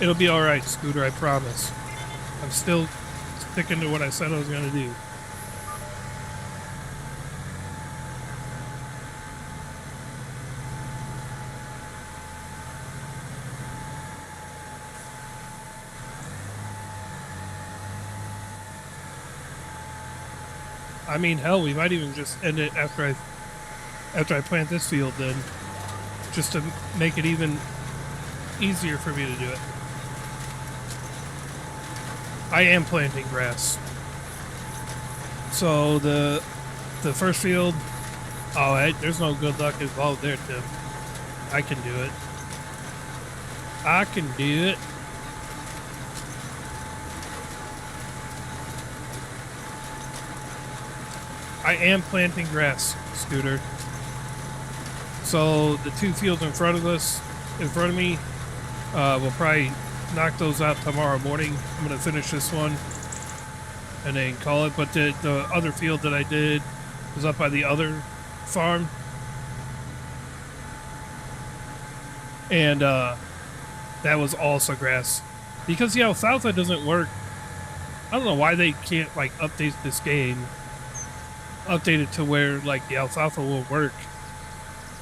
It'll be alright, Scooter, I promise. I'm still sticking to what I said I was gonna do. I mean, hell, we might even just end it after I plant this field then, just to make it even easier for me to do it. I am planting grass. So the first field, there's no good luck involved there, Tim. I can do it. I can do it. I am planting grass, Scooter. So the two fields in front of us, in front of me, we'll probably knock those out tomorrow morning. I'm going to finish this one and then call it. But the other field that I did was up by the other farm. And that was also grass. Because the alfalfa doesn't work. I don't know why they can't like update this game. Update it to where like the alfalfa will work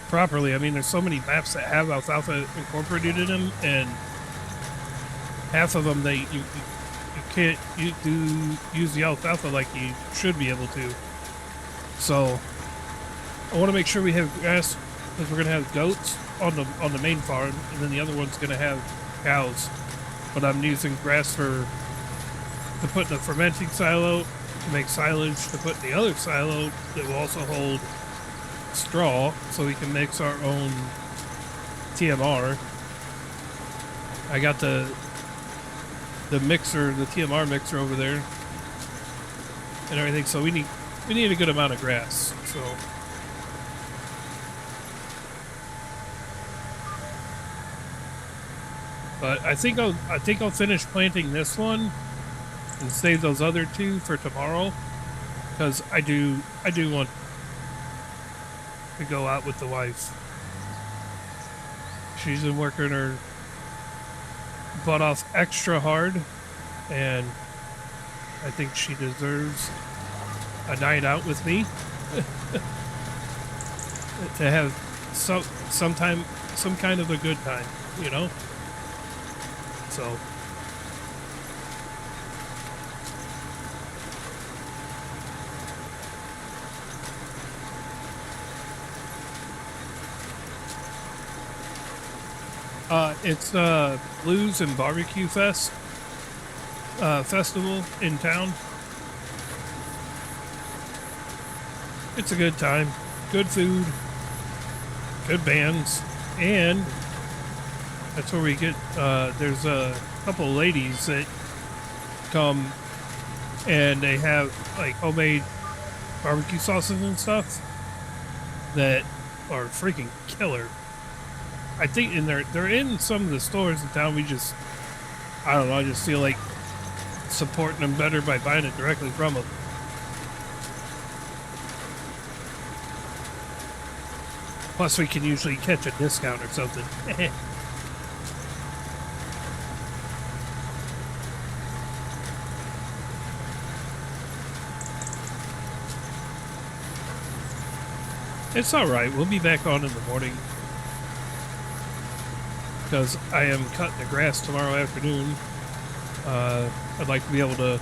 properly. I mean, there's so many maps that have alfalfa incorporated in them, and half of them you can't use the alfalfa like you should be able to. So I want to make sure we have grass because we're gonna have goats on the main farm, and then the other one's gonna have cows. But I'm using grass to put in the fermenting silo to make silage to put in the other silo that will also hold straw, so we can mix our own TMR. I got the mixer, the TMR mixer over there, and everything. So we need a good amount of grass. So but I think I'll finish planting this one and save those other two for tomorrow, because I do want to go out with the wife. She's been working her butt off extra hard, and I think she deserves a night out with me to have some kind of a good time, you know. So it's Blues and Barbecue Festival in town. It's a good time, good food, good bands, and that's where we get. There's a couple of ladies that come, and they have like homemade barbecue sauces and stuff that are freaking killer. I think they're in some of the stores in town. I don't know. I just feel like supporting them better by buying it directly from them. Plus, we can usually catch a discount or something. It's all right. We'll be back on in the morning, because I am cutting the grass tomorrow afternoon. I'd like to be able to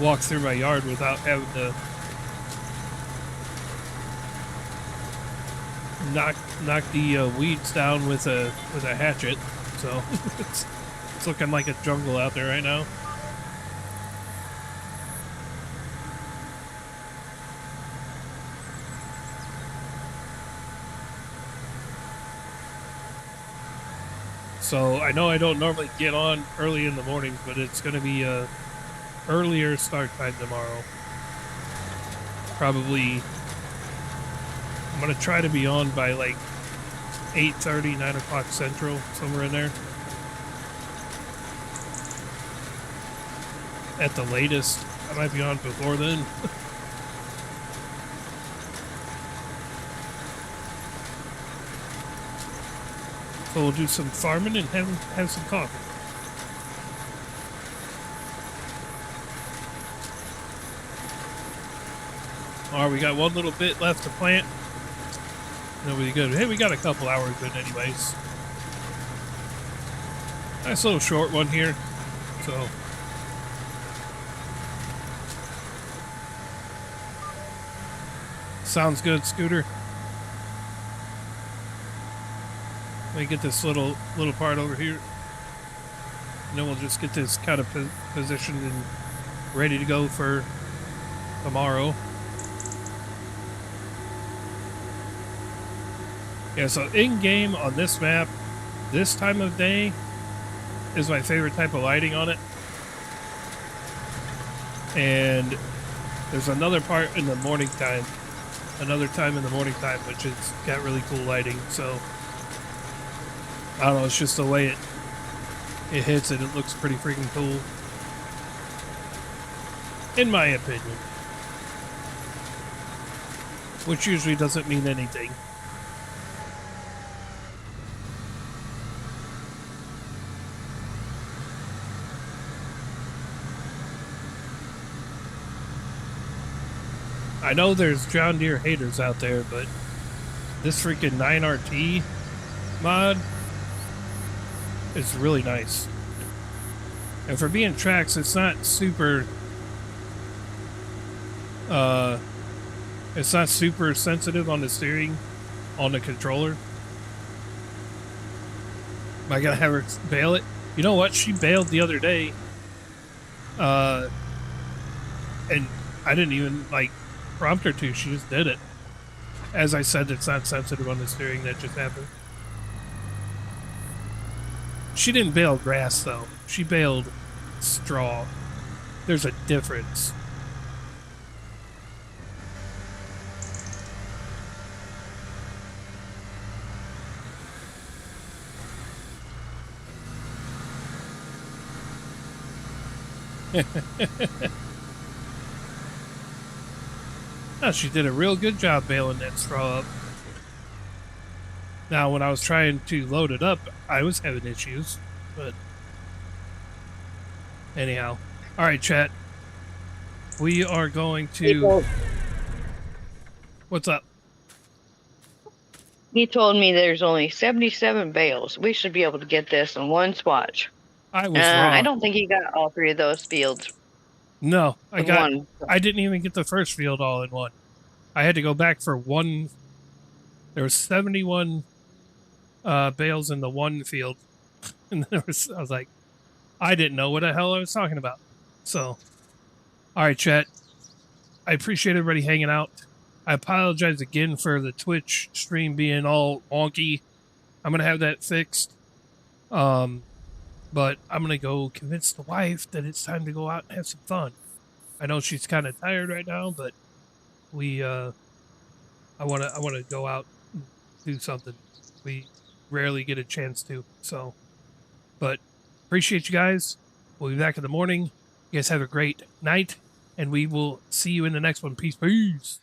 walk through my yard without having to knock the weeds down with a hatchet. So it's looking like a jungle out there right now. So I know I don't normally get on early in the morning, but it's going to be a earlier start time tomorrow. Probably, I'm going to try to be on by like 8:30, 9 o'clock Central, somewhere in there. At the latest, I might be on before then. So we'll do some farming and have some coffee. All right, we got one little bit left to plant. Then we good. Hey, we got a couple hours in anyways. Nice little short one here. So sounds good, Scooter. Let me get this little part over here, and then we'll just get this kind of positioned and ready to go for tomorrow. Yeah, so in-game on this map, this time of day is my favorite type of lighting on it. And there's another part in the morning time, another time in the morning time, which has got really cool lighting. So I don't know, it's just the way it hits it. It looks pretty freaking cool, in my opinion, which usually doesn't mean anything. I know there's John Deere haters out there, but this freaking 9RT mod is really nice. And for being tracks, it's not super sensitive on the steering, on the controller. Am I gonna have her bail it? You know what? She bailed the other day. And I didn't even prompt her to. She just did it. As I said, it's not sensitive on the steering. That just happened. She didn't bail grass though. She bailed straw. There's a difference. Oh, she did a real good job bailing that straw up. Now, when I was trying to load it up, I was having issues, but anyhow. All right, chat. We are going to... What's up? He told me there's only 77 bales. We should be able to get this in one swatch. I was I wrong. don't think he got all three of those fields No, in one. I didn't even get the first field all in one. I had to go back for one. There was 71 bales in the one field. And I was like, I didn't know what the hell I was talking about. So, all right, chat. I appreciate everybody hanging out. I apologize again for the Twitch stream being all wonky. I'm going to have that fixed. But I'm going to go convince the wife that it's time to go out and have some fun. I know she's kind of tired right now, but I want to go out and do something. We rarely get a chance to. So, but appreciate you guys. We'll be back in the morning. You guys have a great night, and we will see you in the next one. Peace.